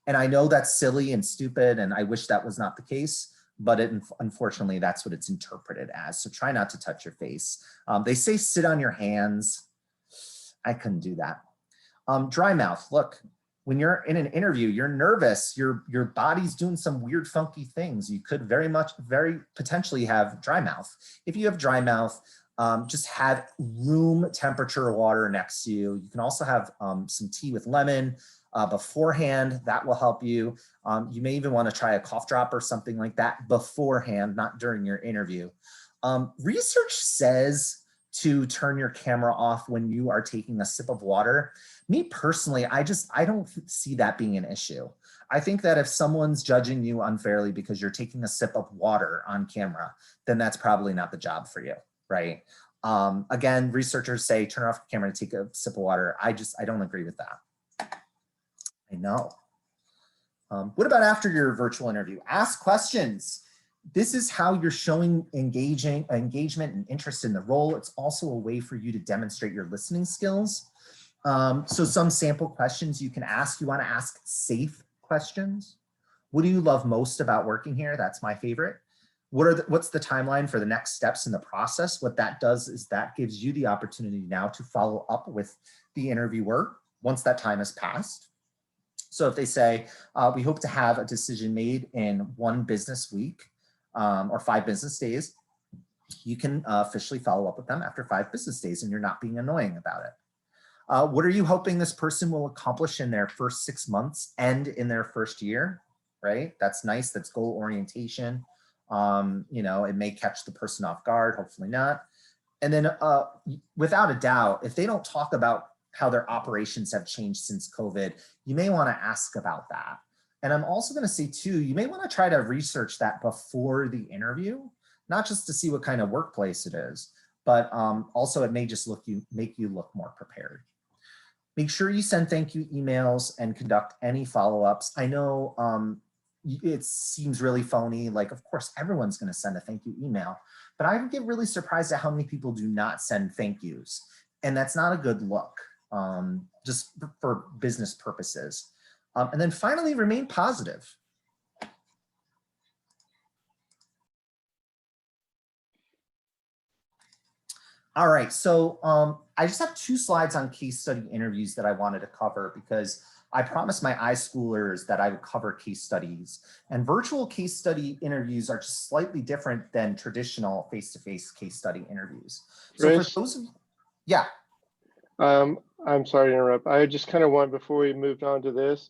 [SPEAKER 1] And I know that's silly and stupid, and I wish that was not the case, but unfortunately that's what it's interpreted as. So try not to touch your face. They say sit on your hands. I couldn't do that. Dry mouth, look. When you're in an interview, you're nervous, your body's doing some weird, funky things. You could very potentially have dry mouth. If you have dry mouth, just have room temperature water next to you. You can also have some tea with lemon beforehand. That will help you. You may even want to try a cough drop or something like that beforehand, not during your interview. Research says to turn your camera off when you are taking a sip of water. Me personally, I don't see that being an issue. I think that if someone's judging you unfairly because you're taking a sip of water on camera, then that's probably not the job for you, right? Again, researchers say turn off your camera to take a sip of water. I don't agree with that. I know. What about after your virtual interview? Ask questions. This is how you're showing engagement and interest in the role. It's also a way for you to demonstrate your listening skills. So some sample questions you can ask. You want to ask safe questions. What do you love most about working here? That's my favorite. What's the timeline for the next steps in the process? What that does is that gives you the opportunity now to follow up with the interviewer once that time has passed. So if they say, we hope to have a decision made in 1 business week or 5 business days, you can officially follow up with them after 5 business days and you're not being annoying about it. What are you hoping this person will accomplish in their first 6 months and in their first year, right? That's nice, that's goal orientation. It may catch the person off guard, hopefully not. And then without a doubt, if they don't talk about how their operations have changed since COVID, you may wanna ask about that. And I'm also gonna say too, you may wanna try to research that before the interview, not just to see what kind of workplace it is, but also it may just make you look more prepared. Make sure you send thank you emails and conduct any follow-ups. I know it seems really phony, like of course everyone's going to send a thank you email, but I get really surprised at how many people do not send thank yous, and that's not a good look, just for business purposes. And then finally, remain positive. All right, so I just have 2 slides on case study interviews that I wanted to cover because I promised my iSchoolers that I would cover case studies, and virtual case study interviews are just slightly different than traditional face-to-face case study interviews. So for those of, yeah.
[SPEAKER 3] I'm sorry to interrupt. I just kind of want, before we moved on to this,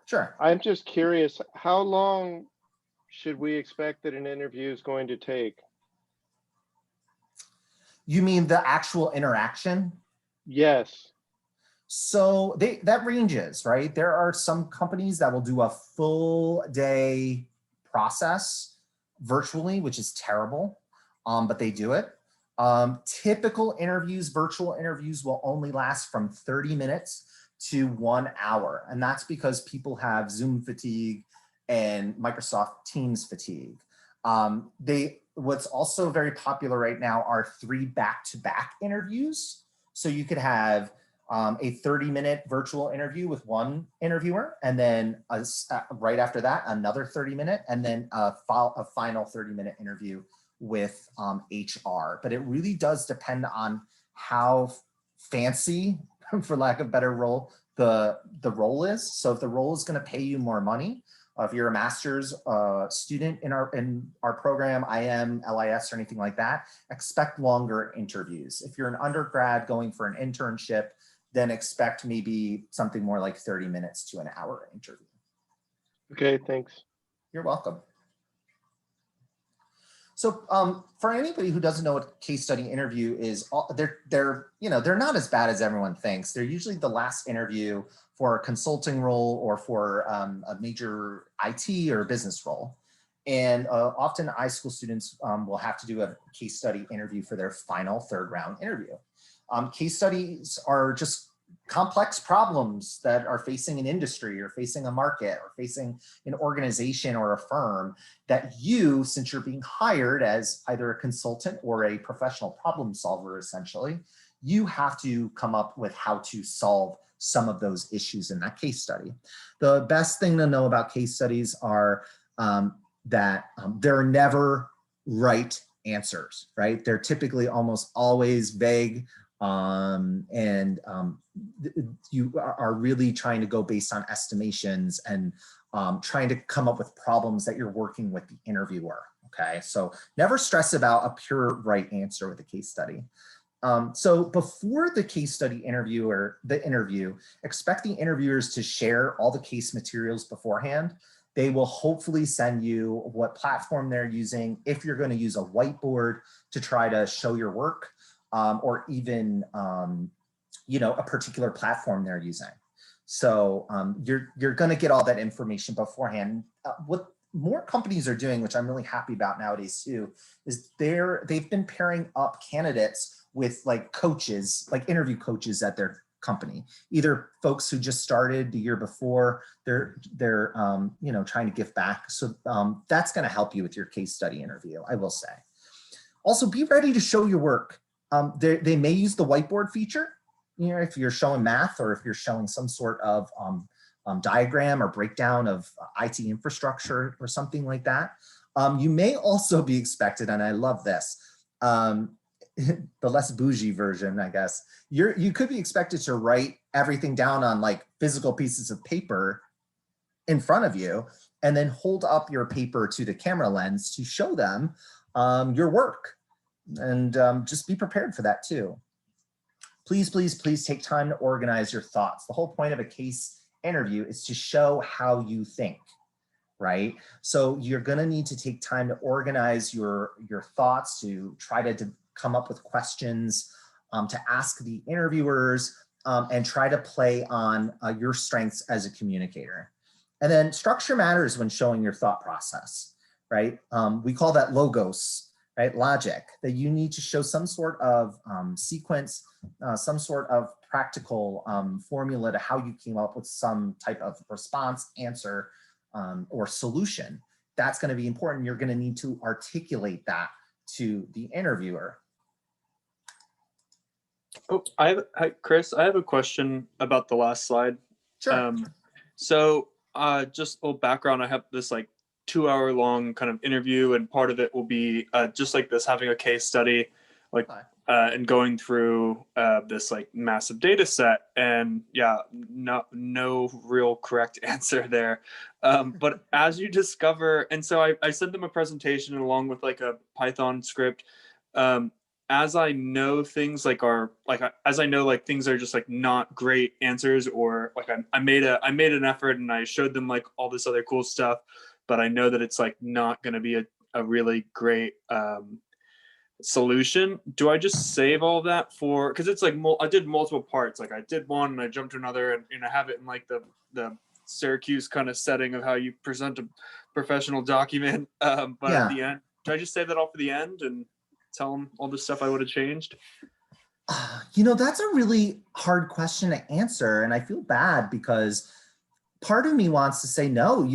[SPEAKER 1] Sure.
[SPEAKER 3] I'm just curious, how long should we expect that an interview is going to take?
[SPEAKER 1] You mean the actual interaction?
[SPEAKER 3] Yes.
[SPEAKER 1] So that ranges, right? There are some companies that will do a full day process virtually, which is terrible, but they do it. Typical interviews, virtual interviews, will only last from 30 minutes to 1 hour. And that's because people have Zoom fatigue and Microsoft Teams fatigue. What's also very popular right now are 3 back-to-back interviews. So you could have a 30-minute virtual interview with one interviewer, and then right after that, another 30-minute, and then a final 30-minute interview with HR. But it really does depend on how fancy, for lack of a better role, the role is. So if the role is going to pay you more money, if you're a master's student in our program, IM, LIS, or anything like that, expect longer interviews. If you're an undergrad going for an internship, then expect maybe something more like 30 minutes to an hour interview.
[SPEAKER 3] Okay, thanks.
[SPEAKER 1] You're welcome. So for anybody who doesn't know what a case study interview is, they're not as bad as everyone thinks. They're usually the last interview for a consulting role or for a major IT or business role. And often iSchool students will have to do a case study interview for their final 3rd round interview. Case studies are just complex problems that are facing an industry or facing a market or facing an organization or a firm that you, since you're being hired as either a consultant or a professional problem solver, essentially, you have to come up with how to solve some of those issues in that case study. The best thing to know about case studies are that there are never right answers, right? They're typically almost always vague, you are really trying to go based on estimations and trying to come up with problems that you're working with the interviewer, okay? So never stress about a pure right answer with a case study. So before the case study interview or the interview, expect the interviewers to share all the case materials beforehand. They will hopefully send you what platform they're using, if you're going to use a whiteboard to try to show your work, or even a particular platform they're using. So you're going to get all that information beforehand. What more companies are doing, which I'm really happy about nowadays too, is they've been pairing up candidates with like coaches, like interview coaches at their company, either folks who just started the year before, they're trying to give back. So that's going to help you with your case study interview, I will say. Also, be ready to show your work. They may use the whiteboard feature, if you're showing math or if you're showing some sort of diagram or breakdown of IT infrastructure or something like that. You may also be expected, and I love this, the less bougie version, I guess, you could be expected to write everything down on like physical pieces of paper in front of you, and then hold up your paper to the camera lens to show them your work. And just be prepared for that too. Please, please, please take time to organize your thoughts. The whole point of a case interview is to show how you think, right? So you're gonna need to take time to organize your thoughts, to try to come up with questions, to ask the interviewers, and try to play on your strengths as a communicator. And then structure matters when showing your thought process, right? We call that logos, right? Logic, that you need to show some sort of sequence, some sort of practical formula to how you came up with some type of response, answer, or solution. That's going to be important. You're going to need to articulate that to the interviewer.
[SPEAKER 4] Oh, hi, Chris, I have a question about the last slide.
[SPEAKER 1] Sure.
[SPEAKER 4] So just a little background, I have this like 2-hour long kind of interview, and part of it will be just like this, having a case study, like and going through this like massive data set. And yeah, no real correct answer there. But as you discover, and so I sent them a presentation along with like a Python script. As I know things like are like, as I know like things are just like not great answers, or like I made an effort and I showed them like all this other cool stuff, but I know that it's like not going to be a really great solution. Do I just save all that for, because it's like I did multiple parts, like I did one and I jumped to another, and I have it in like the Syracuse kind of setting of how you present a professional document, but
[SPEAKER 1] Yeah.
[SPEAKER 4] at the end, do I just save that all for the end and tell them all the stuff I would have changed?
[SPEAKER 1] You know, that's a really hard question to answer, and I feel bad because part of me wants to say no.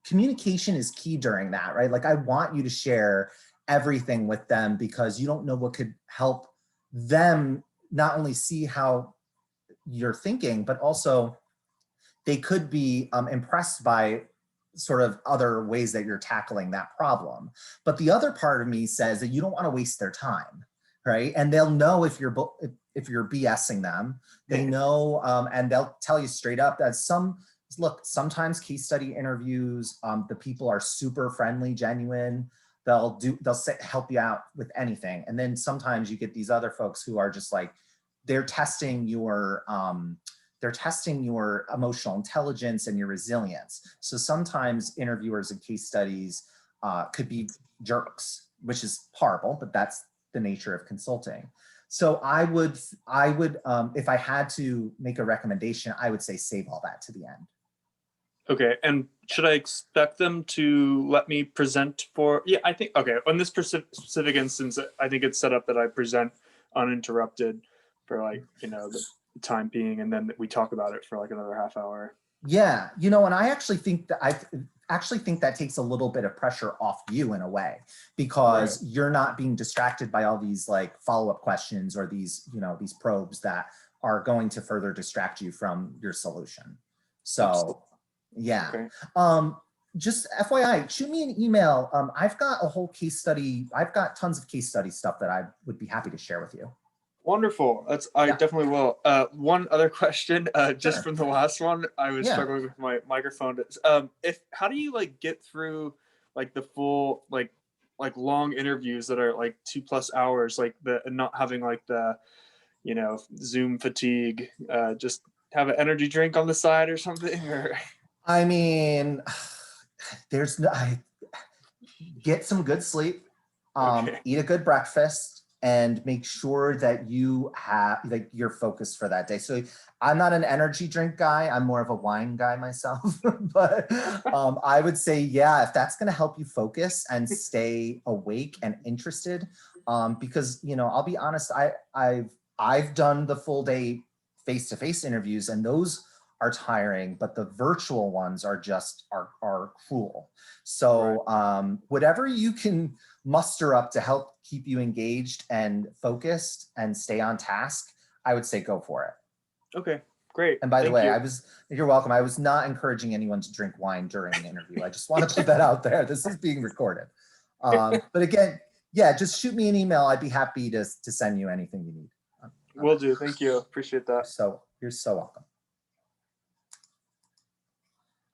[SPEAKER 1] Communication is key during that, right? Like I want you to share everything with them because you don't know what could help them not only see how you're thinking, but also they could be impressed by sort of other ways that you're tackling that problem. But the other part of me says that you don't want to waste their time, right? And they'll know if you're BSing them. They know, and they'll tell you straight up that sometimes case study interviews, the people are super friendly, genuine. They'll help you out with anything. And then sometimes you get these other folks who are just like, they're testing your emotional intelligence and your resilience. So sometimes interviewers in case studies could be jerks, which is horrible, but that's the nature of consulting. So I would, if I had to make a recommendation, I would say save all that to the end.
[SPEAKER 4] Okay, and should I expect them to let me present for, yeah, I think, okay, on this specific instance, I think it's set up that I present uninterrupted for like, the time being, and then we talk about it for like another half hour.
[SPEAKER 1] Yeah, and I actually think that takes a little bit of pressure off you in a way, because you're not being distracted by all these like follow-up questions or these probes that are going to further distract you from your solution. So absolutely. Yeah. Okay. Just FYI, shoot me an email. I've got a whole case study. I've got tons of case study stuff that I would be happy to share with you.
[SPEAKER 4] Wonderful. I definitely will. One other question, just
[SPEAKER 1] Sure.
[SPEAKER 4] From the last one, I was struggling with my microphone. How do you like get through like the full like long interviews that are like 2+ hours, like and not having like the Zoom fatigue? Just have an energy drink on the side or something, or.
[SPEAKER 1] I mean, get some good sleep, eat a good breakfast, and make sure that you're focused for that day. So I'm not an energy drink guy. I'm more of a wine guy myself. But I would say, yeah, if that's going to help you focus and stay awake and interested, because I'll be honest, I've done the full day face-to-face interviews, and those are tiring, but the virtual ones are cruel. So whatever you can muster up to help keep you engaged and focused and stay on task, I would say go for it.
[SPEAKER 4] Okay, great.
[SPEAKER 1] And by the way, you're welcome. I was not encouraging anyone to drink wine during the interview. I just want to put that out there. This is being recorded. But again, yeah, just shoot me an email. I'd be happy to send you anything you need.
[SPEAKER 4] Will do. Thank you. Appreciate that.
[SPEAKER 1] So you're so welcome.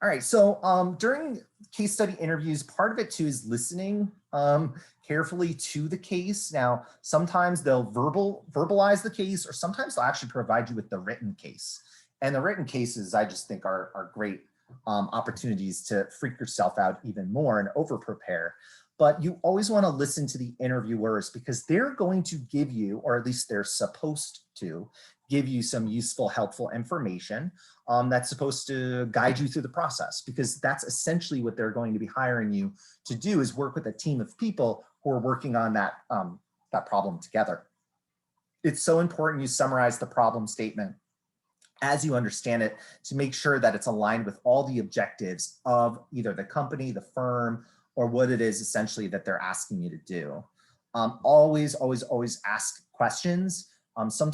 [SPEAKER 1] All right, so during case study interviews, part of it too is listening carefully to the case. Now, sometimes they'll verbalize the case, or sometimes they'll actually provide you with the written case. And the written cases, I just think are great opportunities to freak yourself out even more and over prepare. But you always want to listen to the interviewers, because they're going to give you, or at least they're supposed to give you, some useful, helpful information that's supposed to guide you through the process, because that's essentially what they're going to be hiring you to do, is work with a team of people who are working on that problem together. It's so important you summarize the problem statement as you understand it to make sure that it's aligned with all the objectives of either the company, the firm, or what it is essentially that they're asking you to do. Always ask questions. Often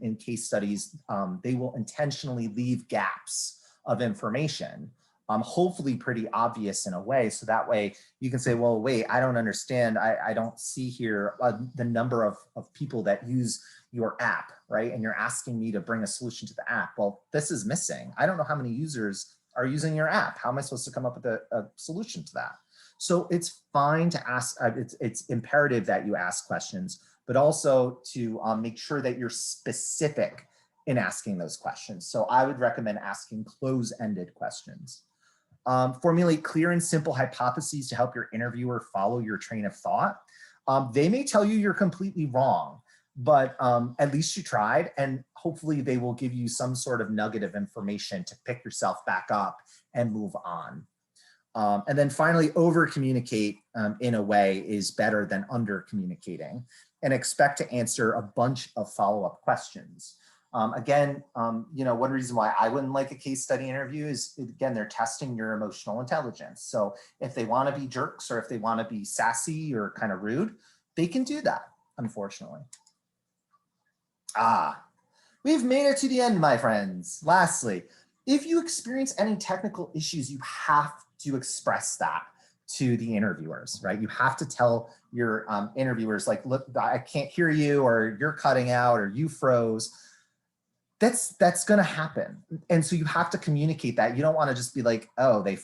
[SPEAKER 1] in case studies, they will intentionally leave gaps of information, hopefully pretty obvious in a way. So that way you can say, well, wait, I don't understand. I don't see here the number of people that use your app, right? And you're asking me to bring a solution to the app. Well, this is missing. I don't know how many users are using your app. How am I supposed to come up with a solution to that? So it's fine to ask, it's imperative that you ask questions, but also to make sure that you're specific in asking those questions. So I would recommend asking close-ended questions. Formulate clear and simple hypotheses to help your interviewer follow your train of thought. They may tell you you're completely wrong, but at least you tried, and hopefully they will give you some sort of nugget of information to pick yourself back up and move on. And then finally, over communicate in a way is better than under communicating, and expect to answer a bunch of follow-up questions. Again, one reason why I wouldn't like a case study interview is, again, they're testing your emotional intelligence. So if they want to be jerks or if they want to be sassy or kind of rude, they can do that, unfortunately. We've made it to the end, my friends. Lastly, if you experience any technical issues, you have to express that to the interviewers, right? You have to tell your interviewers, like, look, I can't hear you, or you're cutting out, or you froze. That's gonna happen. And so you have to communicate that. You don't wanna just be like, oh, they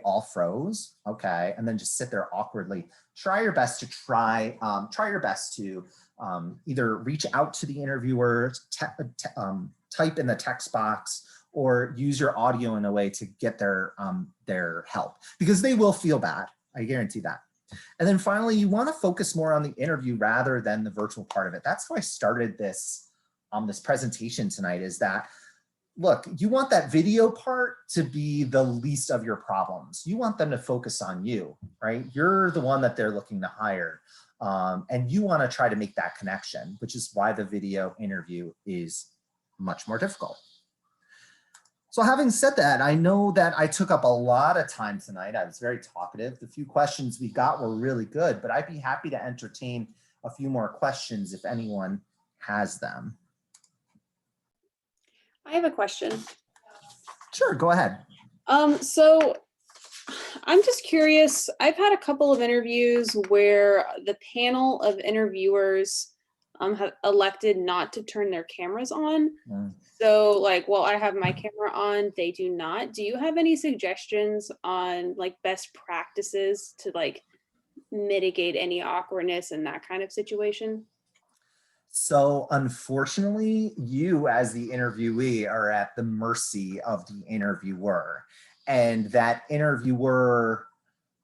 [SPEAKER 1] all froze, okay, and then just sit there awkwardly. Try your best to either reach out to the interviewer, type in the text box, or use your audio in a way to get their help, because they will feel bad, I guarantee that. And then finally, you wanna focus more on the interview rather than the virtual part of it. That's how I started this presentation tonight, is that, look, you want that video part to be the least of your problems. You want them to focus on you, right? You're the one that they're looking to hire. And you want to try to make that connection, which is why the video interview is much more difficult. So having said that, I know that I took up a lot of time tonight. I was very talkative. The few questions we got were really good, but I'd be happy to entertain a few more questions if anyone has them.
[SPEAKER 5] I have a question.
[SPEAKER 1] Sure, go ahead.
[SPEAKER 5] So I'm just curious. I've had a couple of interviews where the panel of interviewers have elected not to turn their cameras on. So like, while I have my camera on, they do not. Do you have any suggestions on like best practices to like mitigate any awkwardness in that kind of situation?
[SPEAKER 1] So unfortunately, you as the interviewee are at the mercy of the interviewer, and that interviewer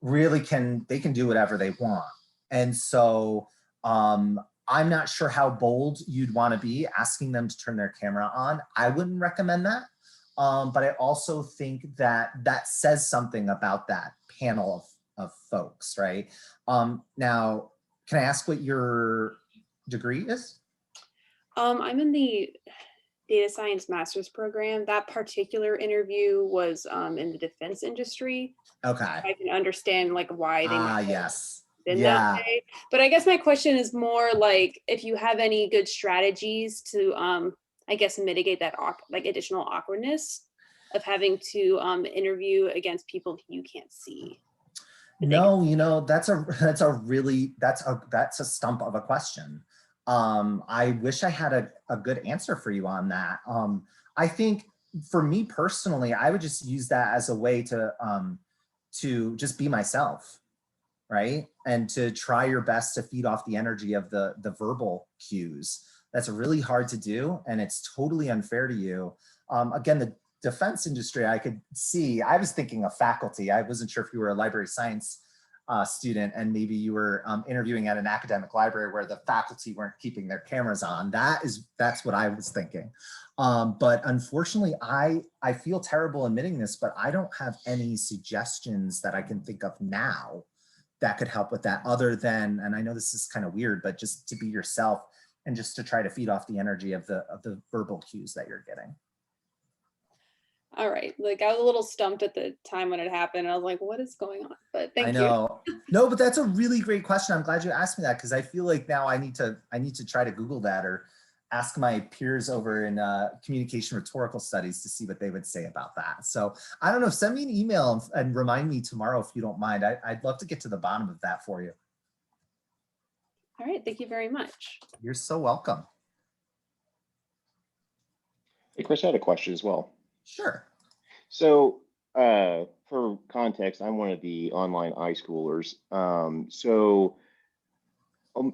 [SPEAKER 1] really can do whatever they want. And so I'm not sure how bold you'd want to be asking them to turn their camera on. I wouldn't recommend that. But I also think that that says something about that panel of folks, right? Now, can I ask what your degree is?
[SPEAKER 5] I'm in the data science master's program. That particular interview was in the defense industry.
[SPEAKER 1] Okay.
[SPEAKER 5] I can understand like why they might have
[SPEAKER 1] yes.
[SPEAKER 5] been
[SPEAKER 1] Yeah.
[SPEAKER 5] that way. But I guess my question is more like if you have any good strategies to I guess mitigate that like additional awkwardness of having to interview against people you can't see.
[SPEAKER 1] No, you know, that's a stump of a question. I wish I had a good answer for you on that. I think for me personally, I would just use that as a way to just be myself, right? And to try your best to feed off the energy of the verbal cues. That's really hard to do, and it's totally unfair to you. Again, the defense industry, I could see, I was thinking of faculty. I wasn't sure if you were a library science student and maybe you were interviewing at an academic library where the faculty weren't keeping their cameras on. That's what I was thinking. But unfortunately, I feel terrible admitting this, but I don't have any suggestions that I can think of now that could help with that other than, and I know this is kind of weird, but just to be yourself and just to try to feed off the energy of the verbal cues that you're getting.
[SPEAKER 5] All right. Like I was a little stumped at the time when it happened. I was like, what is going on? But thank
[SPEAKER 1] I
[SPEAKER 5] you.
[SPEAKER 1] know. No, but that's a really great question. I'm glad you asked me that because I feel like now I need to try to Google that or ask my peers over in communication rhetorical studies to see what they would say about that. So I don't know, send me an email and remind me tomorrow if you don't mind. I'd love to get to the bottom of that for you.
[SPEAKER 5] All right. Thank you very much.
[SPEAKER 1] You're so welcome.
[SPEAKER 2] Hey, Chris, I had a question as well.
[SPEAKER 1] Sure.
[SPEAKER 2] So, for context, I'm one of the online iSchoolers.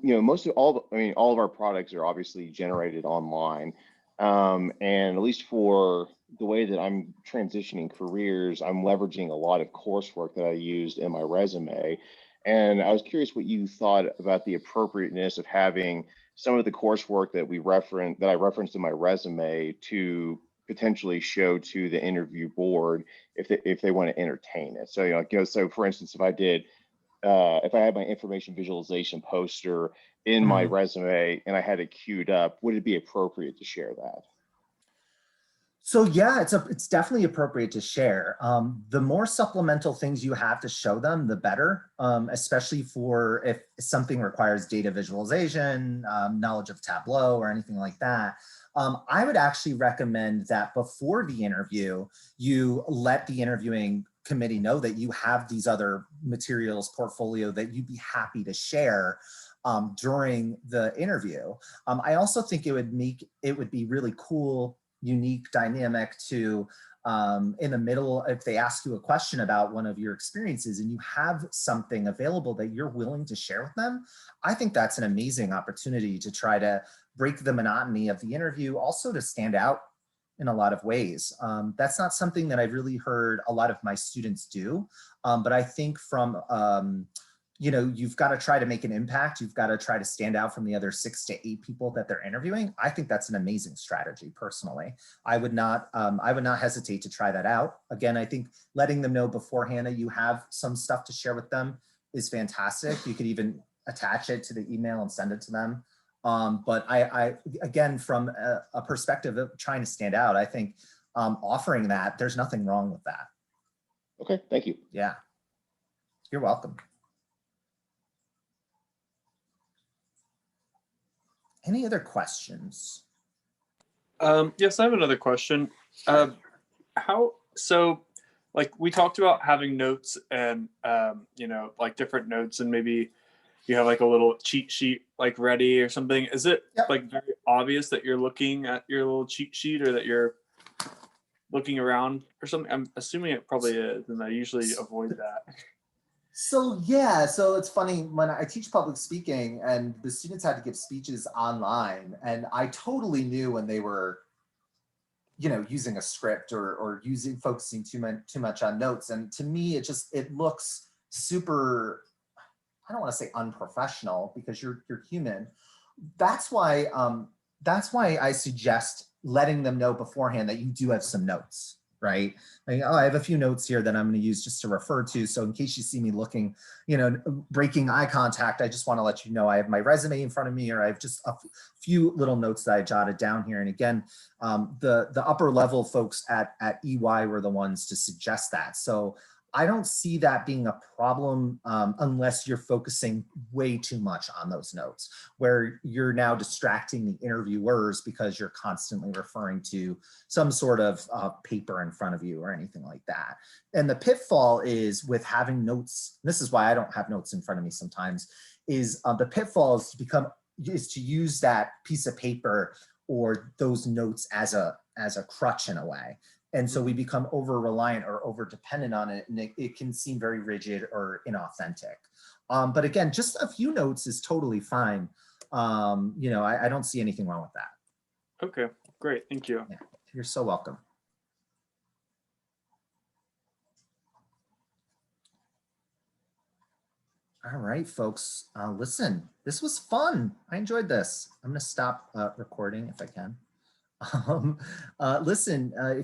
[SPEAKER 2] You know, most of all, I mean, all of our products are obviously generated online. And at least for the way that I'm transitioning careers, I'm leveraging a lot of coursework that I used in my resume. And I was curious what you thought about the appropriateness of having some of the coursework that I referenced in my resume to potentially show to the interview board if they want to entertain it. So, so for instance, if I had my information visualization poster in my resume and I had it queued up, would it be appropriate to share that?
[SPEAKER 1] So yeah, it's definitely appropriate to share. The more supplemental things you have to show them, the better, especially for if something requires data visualization, knowledge of Tableau or anything like that. I would actually recommend that before the interview, you let the interviewing committee know that you have these other materials portfolio that you'd be happy to share during the interview. I also think it would be really cool, unique, dynamic to in the middle, if they ask you a question about one of your experiences and you have something available that you're willing to share with them, I think that's an amazing opportunity to try to break the monotony of the interview, also to stand out in a lot of ways. That's not something that I've really heard a lot of my students do, but I think from you've got to try to make an impact. You've got to try to stand out from the other 6 to 8 people that they're interviewing. I think that's an amazing strategy. Personally, I would not hesitate to try that out. Again, I think letting them know beforehand that you have some stuff to share with them is fantastic. You could even attach it to the email and send it to them. But I again, from a perspective of trying to stand out, I think offering that, there's nothing wrong with that.
[SPEAKER 2] Okay, thank you.
[SPEAKER 1] Yeah, you're welcome. Any other questions?
[SPEAKER 4] Yes, I have another question. Like we talked about having notes and, like different notes, and maybe you have like a little cheat sheet like ready or something. Is it like very obvious that you're looking at your little cheat sheet or that you're looking around or something? I'm assuming it probably is, and I usually avoid that.
[SPEAKER 1] So yeah, so it's funny when I teach public speaking and the students had to give speeches online, and I totally knew when they were, using a script or focusing too much on notes. And to me, it looks super, I don't want to say unprofessional because you're human. That's why I suggest letting them know beforehand that you do have some notes, right? Like, I have a few notes here that I'm going to use just to refer to. So in case you see me looking, breaking eye contact, I just want to let you know I have my resume in front of me, or I have just a few little notes that I jotted down here. And again, the upper level folks at EY were the ones to suggest that. So I don't see that being a problem unless you're focusing way too much on those notes, where you're now distracting the interviewers because you're constantly referring to some sort of paper in front of you or anything like that. And the pitfall is with having notes, this is why I don't have notes in front of me sometimes, is the pitfall is to use that piece of paper or those notes as a crutch in a way. And so we become over-reliant or over-dependent on it, and it can seem very rigid or inauthentic. But again, just a few notes is totally fine. I don't see anything wrong with that.
[SPEAKER 4] Okay, great, thank you.
[SPEAKER 1] Yeah, you're so welcome. All right, folks, listen, this was fun. I enjoyed this. I'm gonna stop recording if I can. Listen, if you